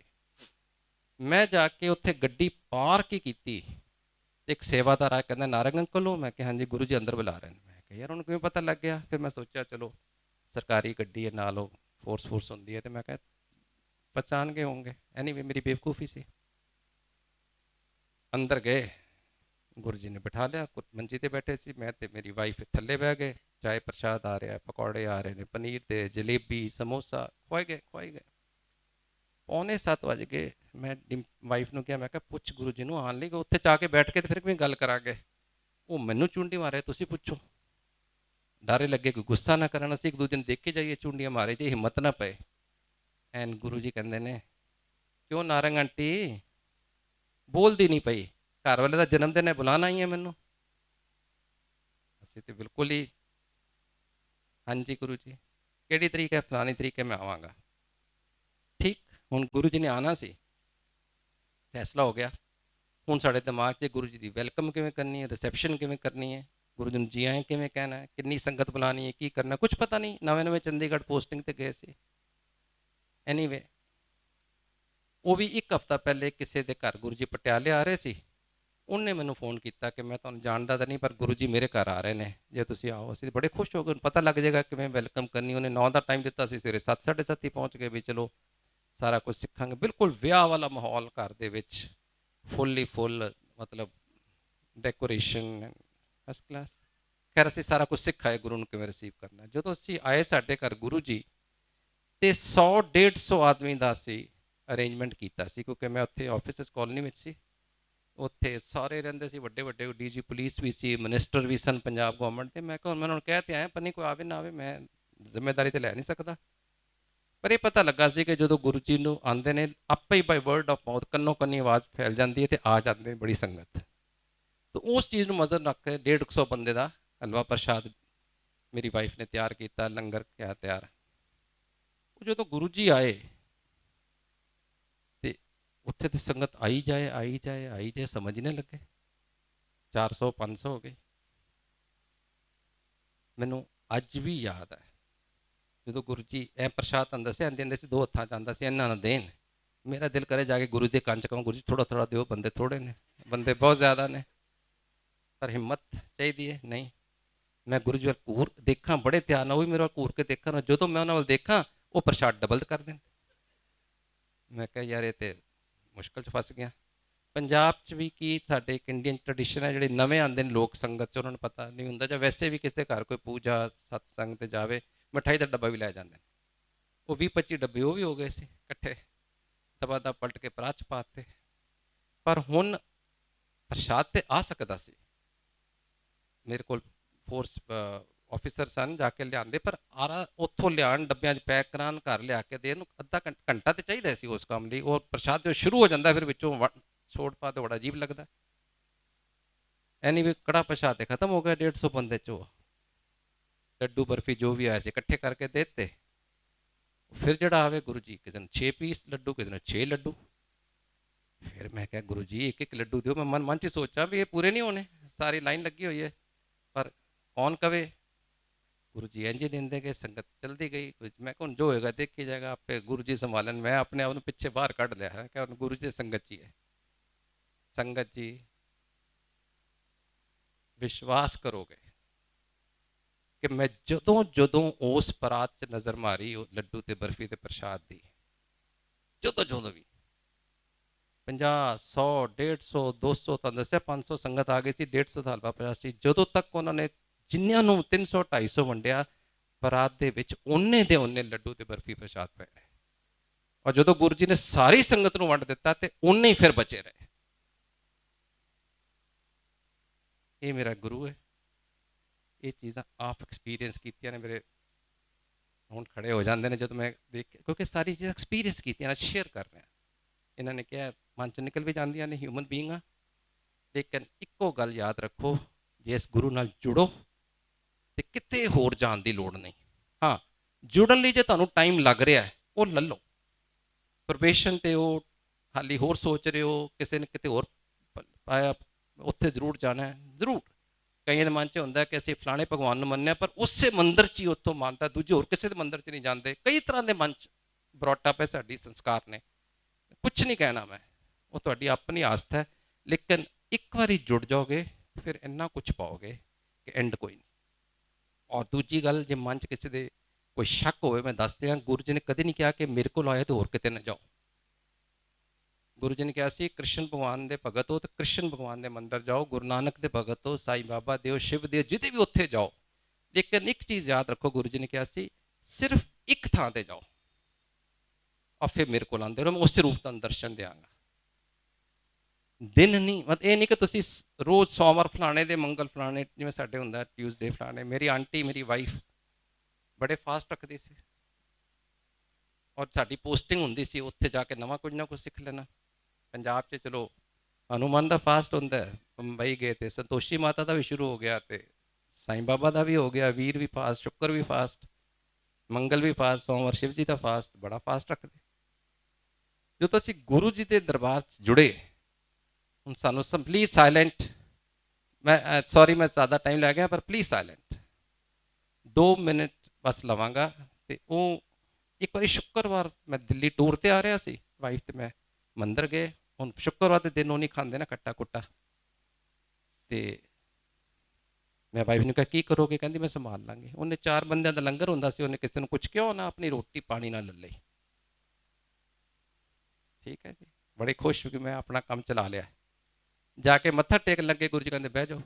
ਮੈਂ ਜਾ ਕੇ ਉੱਥੇ ਗੱਡੀ ਪਾਰਕ ਹੀ ਕੀਤੀ। ਇੱਕ ਸੇਵਾਦਾਰ ਆ, ਕਹਿੰਦਾ ਨਾਰੰਗ ਅੰਕਲ ਹੋ? ਮੈਂ ਕਿਹਾ ਹਾਂਜੀ। ਗੁਰੂ ਜੀ ਅੰਦਰ ਬੁਲਾ ਰਹੇ ਨੇ। ਮੈਂ ਕਿਹਾ ਯਾਰ ਉਹਨੂੰ ਕਿਵੇਂ ਪਤਾ ਲੱਗ ਗਿਆ? ਫਿਰ ਮੈਂ ਸੋਚਿਆ ਚਲੋ ਸਰਕਾਰੀ ਗੱਡੀ ਹੈ, ਨਾਲ ਉਹ ਫੋਰਸ ਹੁੰਦੀ ਹੈ, ਤੇ ਮੈਂ ਕਿਹਾ ਪਛਾਣ ਗਏ ਹੋਣਗੇ। ਐਨੀਵੇ ਮੇਰੀ ਬੇਵਕੂਫੀ ਸੀ। ਅੰਦਰ ਗਏ, ਗੁਰੂ ਜੀ ਨੇ ਬਿਠਾ ਲਿਆ, ਮੰਜੀ ਤੇ ਬੈਠੇ ਸੀ, ਮੈਂ ਤੇ ਮੇਰੀ ਵਾਈਫ ਥੱਲੇ ਬਹਿ ਗਏ। ਚਾਏ ਪ੍ਰਸ਼ਾਦ ਆ ਰਿਹਾ, ਪਕੌੜੇ ਆ ਰਹੇ ਨੇ, ਪਨੀਰ ਦੇ, ਜਲੇਬੀ, ਸਮੋਸਾ ਖਵਾਏ ਗਏ। 6:45 ਵਜ ਗਏ। ਮੈਂ ਵਾਈਫ ਨੂੰ ਕਿਹਾ, ਮੈਂ ਕਿਹਾ ਪੁੱਛ ਗੁਰੂ ਜੀ ਨੂੰ ਆਉਣ ਲਈ, ਉੱਥੇ ਜਾ ਕੇ ਬੈਠ ਕੇ ਤੇ ਫਿਰ ਕਿਵੇਂ ਗੱਲ ਕਰਾਂਗੇ। ਉਹ ਮੈਨੂੰ ਚੁੰਡੀ ਮਾਰੇ, ਤੁਸੀਂ ਪੁੱਛੋ। ਡਾਰੇ ਲੱਗੇ ਕੋਈ ਗੁੱਸਾ ਨਾ ਕਰਨ, ਅਸੀਂ ਇੱਕ ਦੂਜੇ ਨੂੰ ਦੇਖ ਕੇ ਜਾਈਏ, ਚੁੰਡੀਆਂ ਮਾਰੇ ਜੇ ਹਿੰਮਤ ਨਾ ਪਏ। ਐਨ ਗੁਰੂ ਜੀ ਕਹਿੰਦੇ ਨੇ ਕਿਉਂ ਨਾਰੰਗ ਆਂਟੀ ਬੋਲਦੀ ਨਹੀਂ ਪਈ, ਘਰ ਵਾਲੇ ਦਾ ਜਨਮ ਦਿਨ ਹੈ, ਬੁਲਾਣਾ ਹੀ ਹੈ ਮੈਨੂੰ। ਅਸੀਂ ਤੇ ਬਿਲਕੁਲ ਹੀ ਹਾਂਜੀ ਗੁਰੂ ਜੀ ਕਿਹੜੀ ਤਰੀਕ ਹੈ? ਫਲਾਣੀ ਤਰੀਕ ਹੈ, ਮੈਂ ਆਵਾਂਗਾ। ਠੀਕ, ਹੁਣ ਗੁਰੂ ਜੀ ਨੇ ਆਉਣਾ ਸੀ, ਫੈਸਲਾ ਹੋ ਗਿਆ। ਹੁਣ ਸਾਡੇ ਦਿਮਾਗ 'ਚ ਗੁਰੂ ਜੀ ਦੀ ਵੈਲਕਮ ਕਿਵੇਂ ਕਰਨੀ ਹੈ, ਰਿਸੈਪਸ਼ਨ ਕਿਵੇਂ ਕਰਨੀ ਹੈ, ਗੁਰੂ ਜੀ ਨੂੰ ਜੀ ਆਏ ਕਿਵੇਂ ਕਹਿਣਾ ਹੈ, ਕਿੰਨੀ ਸੰਗਤ ਬੁਲਾਣੀ ਹੈ, ਕੀ ਕਰਨਾ, ਕੁਝ ਪਤਾ ਨਹੀਂ, ਨਵੇਂ ਨਵੇਂ ਚੰਡੀਗੜ੍ਹ ਪੋਸਟਿੰਗ ਤੇ ਗਏ ਸੀ। ਐਨੀਵੇ ਉਹ ਵੀ ਇੱਕ ਹਫ਼ਤਾ ਪਹਿਲੇ ਕਿਸੇ ਦੇ ਘਰ ਗੁਰੂ ਜੀ ਪਟਿਆਲੇ ਆ ਰਹੇ ਸੀ, ਉਹਨੇ ਮੈਨੂੰ ਫੋਨ ਕੀਤਾ ਕਿ ਮੈਂ ਤੁਹਾਨੂੰ ਜਾਣਦਾ ਤਾਂ ਨਹੀਂ ਪਰ ਗੁਰੂ ਜੀ ਮੇਰੇ ਘਰ ਆ ਰਹੇ ਨੇ, ਜੇ ਤੁਸੀਂ ਆਓ। ਅਸੀਂ ਬੜੇ ਖੁਸ਼ ਹੋ ਗਏ, ਪਤਾ ਲੱਗ ਜਾਏਗਾ ਕਿਵੇਂ ਵੈਲਕਮ ਕਰਨੀ। ਉਹਨੇ 9 ਦਾ ਟਾਈਮ ਦਿੱਤਾ ਸੀ, ਸਵੇਰੇ 7, 7:30 ਪਹੁੰਚ ਗਏ ਵੀ ਚਲੋ ਸਾਰਾ ਕੁਝ ਸਿੱਖਾਂਗੇ। ਬਿਲਕੁਲ ਵਿਆਹ ਵਾਲਾ ਮਾਹੌਲ ਘਰ ਦੇ ਵਿੱਚ, ਫੁੱਲੀ ਫੁੱਲ, ਮਤਲਬ ਡੈਕੋਰੇਸ਼ਨ ਫਸਟ ਕਲਾਸ। ਖੈਰ ਅਸੀਂ ਸਾਰਾ ਕੁਝ ਸਿੱਖਾਏ ਗੁਰੂ ਨੂੰ ਕਿਵੇਂ ਰਿਸੀਵ ਕਰਨਾ। ਜਦੋਂ ਅਸੀਂ ਆਏ ਸਾਡੇ ਘਰ ਗੁਰੂ ਜੀ, ਤੇ 100-150 ਆਦਮੀ ਦਾ ਅਸੀਂ ਅਰੇਂਜਮੈਂਟ ਕੀਤਾ ਸੀ, ਕਿਉਂਕਿ ਮੈਂ ਉੱਥੇ ਆਫਿਸਸ ਕਾਲੋਨੀ ਵਿੱਚ ਸੀ, ਉੱਥੇ ਸਾਰੇ ਰਹਿੰਦੇ ਸੀ, ਵੱਡੇ ਵੱਡੇ ਡੀਜੀ ਪੁਲਿਸ ਵੀ ਸੀ, ਮਿਨਿਸਟਰ ਵੀ ਸਨ ਪੰਜਾਬ ਗਵਰਨਮੈਂਟ ਦੇ। ਮੈਂ ਕਿਹਾ ਮੈਂ ਉਹਨਾਂ ਨੂੰ ਕਹਿ ਤੇ ਆਇਆ, ਪਰ ਨਹੀਂ ਕੋਈ ਆਵੇ ਨਾ ਆਵੇ, ਮੈਂ ਜ਼ਿੰਮੇਵਾਰੀ ਤੇ ਲੈ ਨਹੀਂ ਸਕਦਾ। ਪਰ ਇਹ ਪਤਾ ਲੱਗਾ ਸੀ ਕਿ ਜਦੋਂ ਗੁਰੂ ਜੀ ਨੂੰ ਆਉਂਦੇ ਨੇ, ਆਪੇ ਹੀ ਬਾਈ ਵਰਡ ਆਫ ਮਾਊਥ, ਕੰਨੋਂ ਕੰਨੀ ਆਵਾਜ਼ ਫੈਲ ਜਾਂਦੀ ਹੈ ਤੇ ਆ ਜਾਂਦੇ ਨੇ ਬੜੀ ਸੰਗਤ। ਤਾਂ ਉਸ ਚੀਜ਼ ਨੂੰ ਨਜ਼ਰ ਰੱਖ ਕੇ 150 ਬੰਦੇ ਦਾ ਹਲਵਾ ਪ੍ਰਸ਼ਾਦ ਮੇਰੀ ਵਾਈਫ ਨੇ ਤਿਆਰ ਕੀਤਾ, ਲੰਗਰ ਕਿਹਾ ਤਿਆਰ। ਉਹ ਜਦੋਂ ਗੁਰੂ ਜੀ ਆਏ ਤੇ ਉੱਥੇ ਤੇ ਸੰਗਤ ਆਈ ਜਾਏ ਆਈ ਜਾਏ ਆਈ ਜਾਏ, ਸਮਝ ਨਹੀਂ ਲੱਗੇ। 400 500 ਹੋ ਗਏ। ਮੈਨੂੰ ਅੱਜ ਵੀ ਯਾਦ ਹੈ ਜਦੋਂ ਗੁਰੂ ਜੀ ਇਹ ਪ੍ਰਸ਼ਾਦ ਤੁਹਾਨੂੰ ਦੱਸਿਆ ਦਿੰਦੇ ਸੀ, 2 ਹੱਥਾਂ 'ਚ ਆਉਂਦਾ ਸੀ, ਇਹਨਾਂ ਨੂੰ ਦੇਣ। ਮੇਰਾ ਦਿਲ ਕਰੇ ਜਾ ਕੇ ਗੁਰੂ ਦੇ ਕੰਨ 'ਚ ਕਹਾਂ, ਗੁਰੂ ਜੀ ਥੋੜਾ ਥੋੜਾ ਦਿਓ, ਬੰਦੇ ਥੋੜੇ ਨੇ, ਬੰਦੇ ਬਹੁਤ ਜ਼ਿਆਦਾ ਨੇ, ਪਰ ਹਿੰਮਤ ਚਾਹੀਦੀ ਹੈ। ਨਹੀਂ, ਮੈਂ ਗੁਰੂ ਜੀ ਵੱਲ ਘੂਰ ਦੇਖਾਂ, ਬੜੇ ਧਿਆਨ ਨਾਲ, ਉਹ ਵੀ ਮੇਰੇ ਵੱਲ ਘੂਰ ਕੇ ਦੇਖਣ। ਜਦੋਂ ਮੈਂ ਉਹਨਾਂ ਵੱਲ ਦੇਖਾਂ, ਉਹ ਪ੍ਰਸ਼ਾਦ ਡਬਲ ਕਰ ਦੇਣ। ਮੈਂ ਕਿਹਾ ਯਾਰ ਇਹ ਤੇ ਮੁਸ਼ਕਲ 'ਚ ਫਸ ਗਿਆ। ਪੰਜਾਬ 'ਚ ਵੀ ਕੀ ਸਾਡੇ ਇੱਕ ਇੰਡੀਅਨ ਟ੍ਰੈਡੀਸ਼ਨ ਹੈ, ਜਿਹੜੇ ਨਵੇਂ ਆਉਂਦੇ ਨੇ ਲੋਕ ਸੰਗਤ 'ਚ, ਉਹਨਾਂ ਨੂੰ ਪਤਾ ਨਹੀਂ ਹੁੰਦਾ, ਜਾਂ ਵੈਸੇ ਵੀ ਕਿਸੇ ਘਰ ਕੋਈ ਪੂਜਾ ਸਤਸੰਗ ਤੇ ਜਾਵੇ, ਮਿਠਾਈ ਦਾ ਡੱਬਾ ਵੀ ਲੈ ਜਾਂਦੇ ਨੇ। ਉਹ 20-25 ਡੱਬੇ ਉਹ ਵੀ ਹੋ ਗਏ ਸੀ ਇਕੱਠੇ, ਦਬਾ ਦਬ ਪਲਟ ਕੇ ਪਰਾਤ 'ਚ ਪਾਤੇ। ਪਰ ਹੁਣ ਪ੍ਰਸ਼ਾਦ ਤੇ ਆ ਸਕਦਾ ਸੀ, ਮੇਰੇ ਕੋਲ ਫੋਰਸ ਆਫਿਸਰ ਸਨ, ਜਾ ਕੇ ਲਿਆਂਦੇ, ਪਰ ਆਰਾ ਉੱਥੋਂ ਲਿਆਉਣ, ਡੱਬਿਆਂ 'ਚ ਪੈਕ ਕਰਾਉਣ, ਘਰ ਲਿਆ ਕੇ ਦੇਣ ਨੂੰ ਅੱਧਾ ਘੰਟਾ ਤੇ ਚਾਹੀਦਾ ਸੀ ਉਸ ਕੰਮ ਲਈ। ਉਹ ਪ੍ਰਸ਼ਾਦ ਜਦੋਂ ਸ਼ੁਰੂ ਹੋ ਜਾਂਦਾ ਫਿਰ ਵਿੱਚੋਂ ਛੋੜ ਪਾ ਤੇ ਬੜਾ ਅਜੀਬ ਲੱਗਦਾ। ਐਨੀ ਵੀ ਕੜਾ ਪ੍ਰਸ਼ਾਦ ਤੇ ਖਤਮ ਹੋ ਗਿਆ 150 ਬੰਦੇ 'ਚੋਂ। ਲੱਡੂ ਬਰਫੀ ਜੋ ਵੀ ਆਇਆ ਸੀ ਇਕੱਠੇ ਕਰਕੇ ਦੇ ਦਿੱਤੇ। ਫਿਰ ਜਿਹੜਾ ਆਵੇ ਗੁਰੂ ਜੀ, ਕਿਸੇ ਨੂੰ 6 ਪੀਸ ਲੱਡੂ, ਕਿਸੇ ਨੂੰ 6 ਲੱਡੂ। ਫਿਰ ਮੈਂ ਕਿਹਾ ਗੁਰੂ ਜੀ ਇੱਕ ਇੱਕ ਲੱਡੂ ਦਿਓ। ਮੈਂ ਮਨ 'ਚ ਸੋਚਾਂ ਵੀ ਇਹ ਪੂਰੇ ਨਹੀਂ ਹੋਣੇ, ਸਾਰੀ ਲਾਈਨ ਲੱਗੀ ਹੋਈ ਹੈ, ਪਰ ਕੌਣ ਕਵੇ। ਗੁਰੂ ਜੀ ਇੰਝ ਹੀ ਦਿੰਦੇ ਗਏ, ਸੰਗਤ ਚਲਦੀ ਗਈ। ਮੈਂ ਕਿਹਾ ਹੁਣ ਜੋ ਹੋਏਗਾ ਦੇਖੀ ਜਾਏਗਾ, ਆਪੇ ਗੁਰੂ ਜੀ ਸੰਭਾਲਣ। ਮੈਂ ਆਪਣੇ ਆਪ ਨੂੰ ਪਿੱਛੇ ਬਾਹਰ ਕੱਢ ਲਿਆ ਹੈ ਕਿ ਗੁਰੂ ਜੀ ਸੰਗਤ ਜੀ ਹੈ। ਸੰਗਤ ਜੀ ਵਿਸ਼ਵਾਸ ਕਰੋਗੇ ਕਿ ਮੈਂ ਜਦੋਂ ਜਦੋਂ ਉਸ ਪਰਾਤ 'ਚ ਨਜ਼ਰ ਮਾਰੀ, ਉਹ ਲੱਡੂ ਤੇ ਬਰਫੀ ਤੇ ਪ੍ਰਸ਼ਾਦ ਦੀ, ਜਦੋਂ ਜਦੋਂ ਵੀ 50 100 150 200, ਤੁਹਾਨੂੰ ਦੱਸਿਆ 500 ਸੰਗਤ ਆ ਗਈ ਸੀ, 150 ਦਾ ਹਲਵਾ ਪਿਆ ਸੀ। ਜਦੋਂ ਤੱਕ ਉਹਨਾਂ ਨੇ ਜਿੰਨਿਆਂ ਨੂੰ 300 250 ਵੰਡਿਆ, ਪਰਾਤ ਦੇ ਵਿੱਚ ਉਹਨੇ ਦੇ ਉਹਨੇ ਲੱਡੂ ਤੇ ਬਰਫੀ ਪ੍ਰਸ਼ਾਦ ਪਏ। ਔਰ ਜਦੋਂ ਗੁਰੂ ਜੀ ਨੇ ਸਾਰੀ ਸੰਗਤ ਨੂੰ ਵੰਡ ਦਿੱਤਾ ਤੇ ਉਹਨੇ ਹੀ ਫਿਰ ਬਚੇ ਰਹੇ। ਇਹ ਮੇਰਾ ਗੁਰੂ ਹੈ। ਇਹ ਚੀਜ਼ਾਂ ਆਪ ਐਕਸਪੀਰੀਅੰਸ ਕੀਤੀਆਂ ਨੇ, ਮੇਰੇ ਹੁਣ ਖੜੇ ਹੋ ਜਾਂਦੇ ਨੇ ਜਦੋਂ ਮੈਂ ਦੇਖ ਕੇ, ਕਿਉਂਕਿ ਸਾਰੀ ਚੀਜ਼ਾਂ ਐਕਸਪੀਰੀਅੰਸ ਕੀਤੀਆਂ ਨੇ, ਸ਼ੇਅਰ ਕਰ ਰਿਹਾ। ਇਹਨਾਂ ਨੇ ਕਿਹਾ ਮਨ 'ਚ ਨਿਕਲ ਵੀ ਜਾਂਦੀਆਂ ਨੇ, ਹਿਊਮਨ ਬੀਇੰਗ ਆ। ਲੇਕਿਨ ਇੱਕੋ ਗੱਲ ਯਾਦ ਰੱਖੋ, ਜੇ ਇਸ ਗੁਰੂ ਨਾਲ ਜੁੜੋ ਤੇ ਕਿਤੇ ਹੋਰ ਜਾਣ ਦੀ ਲੋੜ ਨਹੀਂ। ਹਾਂ, ਜੁੜਨ ਲਈ ਜੇ ਤੁਹਾਨੂੰ ਟਾਈਮ ਲੱਗ ਰਿਹਾ ਉਹ ਲੈ ਲਓ। ਪ੍ਰੋਬੇਸ਼ਨ ਤੇ ਉਹ ਹਾਲੀ ਹੋਰ ਸੋਚ ਰਹੇ ਹੋ, ਕਿਸੇ ਨੇ ਕਿਤੇ ਹੋਰ ਪਾਇਆ, ਉੱਥੇ ਜ਼ਰੂਰ ਜਾਣਾ ਹੈ, ਜ਼ਰੂਰ। ਕਈਆਂ ਦੇ ਮਨ 'ਚ ਹੁੰਦਾ ਕਿ ਅਸੀਂ ਫਲਾਣੇ ਭਗਵਾਨ ਨੂੰ ਮੰਨਿਆ, ਪਰ ਉਸੇ ਮੰਦਿਰ 'ਚ ਹੀ ਉੱਥੋਂ ਮੰਨਦਾ, ਦੂਜੇ ਹੋਰ ਕਿਸੇ ਦੇ ਮੰਦਿਰ 'ਚ ਨਹੀਂ ਜਾਂਦੇ। ਕਈ ਤਰ੍ਹਾਂ ਦੇ ਮਨ 'ਚ ਬਰੋਟਅਪ ਹੈ, ਸਾਡੀ ਸੰਸਕਾਰ ਨੇ। ਕੁਛ ਨਹੀਂ ਕਹਿਣਾ ਮੈਂ, ਉਹ ਤੁਹਾਡੀ ਆਪਣੀ ਆਸਥਾ ਹੈ। ਲੇਕਿਨ ਇੱਕ ਵਾਰੀ ਜੁੜ ਜਾਓਗੇ ਫਿਰ ਇੰਨਾ ਕੁਛ ਪਾਓਗੇ ਕਿ ਐਂਡ ਕੋਈ ਨਹੀਂ। ਔਰ ਦੂਜੀ ਗੱਲ, ਜੇ ਮਨ 'ਚ ਕਿਸੇ ਦੇ ਕੋਈ ਸ਼ੱਕ ਹੋਵੇ, ਮੈਂ ਦੱਸ ਦਿਆਂ, ਗੁਰੂ ਜੀ ਨੇ ਕਦੇ ਨਹੀਂ ਕਿਹਾ ਕਿ ਮੇਰੇ ਕੋਲ ਆਏ ਤੇ ਹੋਰ ਕਿਤੇ ਨਾ ਜਾਓ। ਗੁਰੂ ਜੀ ਨੇ ਕਿਹਾ ਸੀ ਕ੍ਰਿਸ਼ਨ ਭਗਵਾਨ ਦੇ ਭਗਤ ਹੋ ਤੇ ਕ੍ਰਿਸ਼ਨ ਭਗਵਾਨ ਦੇ ਮੰਦਿਰ ਜਾਓ, ਗੁਰੂ ਨਾਨਕ ਦੇ ਭਗਤ ਹੋ, ਸਾਈਂ ਬਾਬਾ ਦੇ ਹੋ, ਸ਼ਿਵ ਦੇ, ਜਿਹਦੇ ਵੀ ਉੱਥੇ ਜਾਓ। ਲੇਕਿਨ ਇੱਕ ਚੀਜ਼ ਯਾਦ ਰੱਖੋ, ਗੁਰੂ ਜੀ ਨੇ ਕਿਹਾ ਸੀ ਸਿਰਫ ਇੱਕ ਥਾਂ ਤੇ ਜਾਓ ਔਰ ਫਿਰ ਮੇਰੇ ਕੋਲ ਆਉਂਦੇ ਰਹੋ, ਮੈਂ ਉਸੇ ਰੂਪ ਤੁਹਾਨੂੰ ਦਰਸ਼ਨ ਦਿਆਂਗਾ। ਦਿਨ ਨਹੀਂ, ਮਤਲਬ ਇਹ ਨਹੀਂ ਕਿ ਤੁਸੀਂ ਰੋਜ਼ ਸੋਮਵਾਰ ਫਲਾਣੇ ਦੇ, ਮੰਗਲ ਫਲਾਣੇ, ਜਿਵੇਂ ਸਾਡੇ ਹੁੰਦਾ ਟਿਊਜ਼ਡੇ ਫਲਾਣੇ। ਮੇਰੀ ਆਂਟੀ, ਮੇਰੀ ਵਾਈਫ ਬੜੇ ਫਾਸਟ ਰੱਖਦੀ ਸੀ, ਔਰ ਸਾਡੀ ਪੋਸਟਿੰਗ ਹੁੰਦੀ ਸੀ ਉੱਥੇ ਜਾ ਕੇ ਨਵਾਂ ਕੁਝ ਨਾ ਕੁਝ ਸਿੱਖ ਲੈਣਾ। ਪੰਜਾਬ 'ਚ ਚਲੋ ਹਨੂੰਮਾਨ ਦਾ ਫਾਸਟ ਹੁੰਦਾ, ਮੁੰਬਈ ਗਏ ਤੇ ਸੰਤੋਸ਼ੀ ਮਾਤਾ ਦਾ ਵੀ ਸ਼ੁਰੂ ਹੋ ਗਿਆ, ਤੇ ਸਾਈਂ ਬਾਬਾ ਦਾ ਵੀ ਹੋ ਗਿਆ, ਵੀਰ ਵੀ ਫਾਸਟ, ਸ਼ੁੱਕਰ ਵੀ ਫਾਸਟ, ਮੰਗਲ ਵੀ ਫਾਸਟ, ਸੋਮਵਾਰ ਸ਼ਿਵ ਜੀ ਦਾ ਫਾਸਟ, ਬੜਾ ਫਾਸਟ ਰੱਖਦੇ। ਜਦੋਂ ਅਸੀਂ ਗੁਰੂ ਜੀ ਦੇ ਦਰਬਾਰ 'ਚ ਜੁੜੇ, ਹੁਣ ਸਾਨੂੰ ਕੰਪਲੀਟ ਸਾਇਲੈਂਟ, मैं ਸੌਰੀ ਮੈਂ ਜ਼ਿਆਦਾ ਟਾਈਮ ਲੈ ਗਿਆ, ਪਰ ਪਲੀਜ਼ ਸਾਇਲੈਂਟ 2 ਮਿੰਟ ਬਸ ਲਵਾਂਗਾ। ਤੇ ਉਹ ਇੱਕ ਵਾਰੀ ਸ਼ੁੱਕਰਵਾਰ ਮੈਂ ਦਿੱਲੀ ਟੂਰ ਤੇ ਆ ਰਿਹਾ ਸੀ, ਵਾਈਫ ਤੇ ਮੈਂ ਮੰਦਰ ਗਏ। ਹੁਣ ਸ਼ੁੱਕਰਵਾਰ ਦੇ ਦਿਨ ਉਹ ਨਹੀਂ ਖਾਂਦੇ ਨਾ ਖੱਟਾ ਕੁੱਟਾ, ਤੇ ਮੈਂ ਵਾਈਫ ਨੂੰ ਕਿਹਾ ਕੀ ਕਰੋਗੇ, ਕਹਿੰਦੀ ਮੈਂ ਸੰਭਾਲ ਲਾਂਗੀ। ਉਹਨੇ 4 ਬੰਦਿਆਂ ਦਾ ਲੰਗਰ ਹੁੰਦਾ ਸੀ, ਉਹਨੇ ਕਿਸੇ ਨੂੰ ਕੁਝ ਕਿਉਂ ਨਾ ਆਪਣੀ ਰੋਟੀ ਪਾਣੀ ਨਾਲ ਲੈ ਲਈ। ਠੀਕ ਹੈ ਜੀ, ਬੜੇ ਖੁਸ਼ ਹੋ ਕਿ ਮੈਂ ਆਪਣਾ ਕੰਮ ਚਲਾ ਲਿਆ। ਜਾ ਕੇ ਮੱਥਾ ਟੇਕ ਲੱਗੇ, ਗੁਰੂ ਜੀ ਕਹਿੰਦੇ ਬਹਿ ਜਾਓ।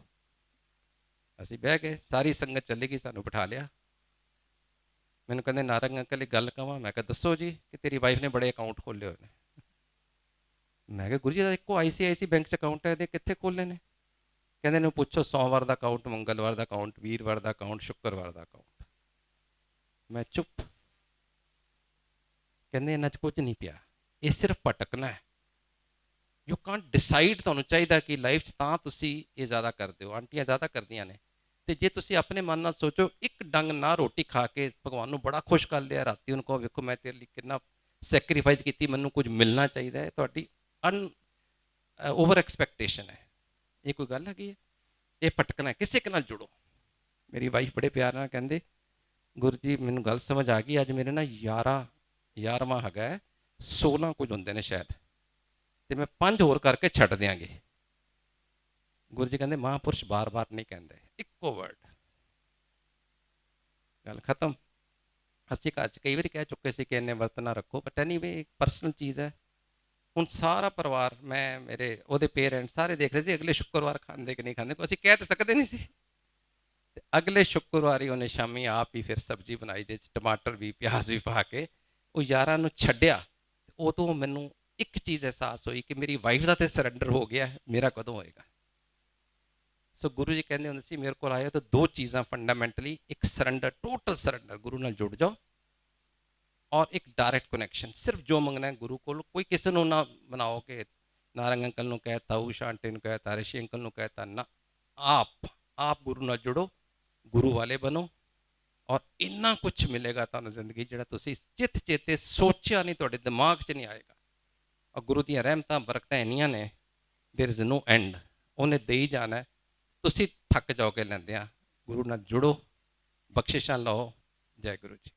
ਅਸੀਂ ਬਹਿ ਗਏ, ਸਾਰੀ ਸੰਗਤ ਚਲੀ ਗਈ, ਸਾਨੂੰ ਬਿਠਾ ਲਿਆ। ਮੈਨੂੰ ਕਹਿੰਦੇ ਨਾਰੰਗ ਅੰਕਲ ਇੱਕ ਗੱਲ ਕਹਾਂ। ਮੈਂ ਕਿਹਾ ਦੱਸੋ ਜੀ। ਕਿ ਤੇਰੀ ਵਾਈਫ ਨੇ ਬੜੇ ਅਕਾਊਂਟ ਖੋਲ੍ਹੇ ਹੋਏ ਨੇ। ਮੈਂ ਕਿਹਾ ਗੁਰੂ ਜੀ ਦਾ ਇੱਕੋ ICICI ਬੈਂਕ 'ਚ ਅਕਾਊਂਟ ਹੈ, ਇਹਦੇ ਕਿੱਥੇ ਖੋਲ੍ਹੇ ਨੇ? ਕਹਿੰਦੇ ਨੂੰ ਪੁੱਛੋ, ਸੋਮਵਾਰ ਦਾ ਅਕਾਊਂਟ, ਮੰਗਲਵਾਰ ਦਾ ਅਕਾਊਂਟ, ਵੀਰਵਾਰ ਦਾ ਅਕਾਊਂਟ, ਸ਼ੁੱਕਰਵਾਰ ਦਾ ਅਕਾਊਂਟ। ਮੈਂ ਚੁੱਪ। ਕਹਿੰਦੇ ਇਹਨਾਂ 'ਚ ਕੁਝ ਨਹੀਂ ਪਿਆ, ਇਹ ਸਿਰਫ ਭਟਕਣਾ ਹੈ। You Kant decide. ਤੁਹਾਨੂੰ ਚਾਹੀਦਾ ਕਿ ਲਾਈਫ 'ਚ ਤਾਂ ਤੁਸੀਂ ਇਹ ਜ਼ਿਆਦਾ ਕਰਦੇ ਹੋ, ਆਂਟੀਆਂ ਜ਼ਿਆਦਾ ਕਰਦੀਆਂ ਨੇ। ਤੇ ਜੇ ਤੁਸੀਂ ਆਪਣੇ ਮਨ ਨਾਲ ਸੋਚੋ, ਇੱਕ ਡੰਗ ਨਾ ਰੋਟੀ ਖਾ ਕੇ ਭਗਵਾਨ ਨੂੰ ਬੜਾ ਖੁਸ਼ ਕਰ ਲਿਆ, ਰਾਤੀ ਉਹਨੂੰ ਕਹੋ ਵੇਖੋ ਮੈਂ ਤੇਰੇ ਲਈ ਕਿੰਨਾ ਸੈਕਰੀਫਾਈਸ ਕੀਤੀ, ਮੈਨੂੰ ਕੁਝ ਮਿਲਣਾ ਚਾਹੀਦਾ ਹੈ, ਤੁਹਾਡੀ ਓਵਰ ਐਕਸਪੈਕਟੇਸ਼ਨ ਹੈ। ਇਹ ਕੋਈ ਗੱਲ ਹੈਗੀ ਹੈ? ਇਹ ਭਟਕਣਾ ਹੈ। ਕਿਸੇ ਕੇ ਨਾਲ ਜੁੜੋ। ਮੇਰੀ ਵਾਈਫ ਬੜੇ ਪਿਆਰ ਨਾਲ ਕਹਿੰਦੇ ਗੁਰੂ ਜੀ ਮੈਨੂੰ ਗੱਲ ਸਮਝ ਆ ਗਈ, ਅੱਜ ਮੇਰੇ ਨਾ 11ਵਾਂ ਹੈਗਾ, 16 ਕੁਝ ਹੁੰਦੇ ਨੇ ਸ਼ਾਇਦ, ਤੇ ਮੈਂ 5 ਹੋਰ ਕਰਕੇ ਛੱਡ ਦਿਆਂਗੇ। ਗੁਰੂ ਜੀ ਕਹਿੰਦੇ ਮਹਾਂਪੁਰਸ਼ ਬਾਰ-ਬਾਰ ਨਹੀਂ ਕਹਿੰਦੇ, ਇੱਕੋ ਵਰਡ, ਗੱਲ ਖਤਮ। ਅਸੀਂ ਘਰ 'ਚ ਕਈ ਵਾਰੀ ਕਹਿ ਚੁੱਕੇ ਸੀ ਕਿ ਇੰਨੇ ਵਰਤ ਨਾ ਰੱਖੋ, ਬਟ ਐਨੀਵੇ ਇੱਕ ਪਰਸਨਲ ਚੀਜ਼ ਹੈ। ਹੁਣ ਸਾਰਾ ਪਰਿਵਾਰ, ਮੈਂ, ਮੇਰੇ ਉਹਦੇ ਪੇਰੈਂਟਸ ਸਾਰੇ ਦੇਖ ਰਹੇ ਸੀ ਅਗਲੇ ਸ਼ੁੱਕਰਵਾਰ ਖਾਂਦੇ ਕਿ ਨਹੀਂ ਖਾਂਦੇ, ਅਸੀਂ ਕਹਿ ਤਾਂ ਸਕਦੇ ਨਹੀਂ ਸੀ। ਤੇ ਅਗਲੇ ਸ਼ੁੱਕਰਵਾਰ ਹੀ ਉਹਨੇ ਸ਼ਾਮੀ ਆਪ ਹੀ ਫਿਰ ਸਬਜ਼ੀ ਬਣਾਈ, ਜਿਹਦੇ 'ਚ ਟਮਾਟਰ ਵੀ ਪਿਆਜ਼ ਵੀ ਪਾ ਕੇ ਉਹ ਯਾਰਾਂ ਨੂੰ ਛੱਡਿਆ। ਉਦੋਂ ਮੈਨੂੰ ਇੱਕ ਚੀਜ਼ ਅਹਿਸਾਸ ਹੋਈ ਕਿ ਮੇਰੀ ਵਾਈਫ ਦਾ ਤੇ ਸਰੈਂਡਰ ਹੋ ਗਿਆ, ਮੇਰਾ ਕਦੋਂ ਹੋਏਗਾ? ਸੋ ਗੁਰੂ ਜੀ ਕਹਿੰਦੇ ਹੁੰਦੇ ਸੀ ਮੇਰੇ ਕੋਲ ਆਏ ਤਾਂ 2 ਚੀਜ਼ਾਂ ਫੰਡਾਮੈਂਟਲੀ, ਇੱਕ ਸਰੈਂਡਰ, ਟੋਟਲ ਸਰੈਂਡਰ, ਗੁਰੂ ਨਾਲ ਜੁੜ ਜਾਓ, ਔਰ ਇੱਕ ਡਾਇਰੈਕਟ ਕਨੈਕਸ਼ਨ। ਸਿਰਫ ਜੋ ਮੰਗਣਾ ਹੈ ਗੁਰੂ ਕੋਲ। ਕੋਈ ਕਿਸੇ ਨੂੰ ਨਾ ਬਣਾਓ ਕਿ ਨਾਰੰਗ ਅੰਕਲ ਨੂੰ ਕਹਿਤਾ, ਊਸ਼ਾ ਆਂਟੀ ਨੂੰ ਕਹਿਤਾ, ਰਿਸ਼ੀ ਅੰਕਲ ਨੂੰ ਕਹਿਤਾ, ਨਾ, ਆਪ ਗੁਰੂ ਨਾਲ ਜੁੜੋ, ਗੁਰੂ ਵਾਲੇ ਬਣੋ, ਔਰ ਇੰਨਾ ਕੁਝ ਮਿਲੇਗਾ ਤੁਹਾਨੂੰ ਜ਼ਿੰਦਗੀ ਜਿਹੜਾ ਤੁਸੀਂ ਚਿੱਤ ਚੇਤੇ ਸੋਚਿਆ ਨਹੀਂ, ਤੁਹਾਡੇ ਦਿਮਾਗ 'ਚ ਨਹੀਂ ਆਏਗਾ। ਔਰ ਗੁਰੂ ਦੀਆਂ ਰਹਿਮਤਾਂ ਬਰਕਤਾਂ ਇੰਨੀਆਂ ਨੇ, ਦੇਰ ਇਜ਼ ਨੋ ਐਂਡ। ਉਹਨੇ ਦੇਈ ਜਾਣਾ, ਤੁਸੀਂ ਥੱਕ ਜਾਓਗੇ ਲੈਂਦਿਆਂ। ਗੁਰੂ ਨਾਲ ਜੁੜੋ, ਬਖਸ਼ਿਸ਼ਾਂ ਲਓ। ਜੈ ਗੁਰੂ ਜੀ।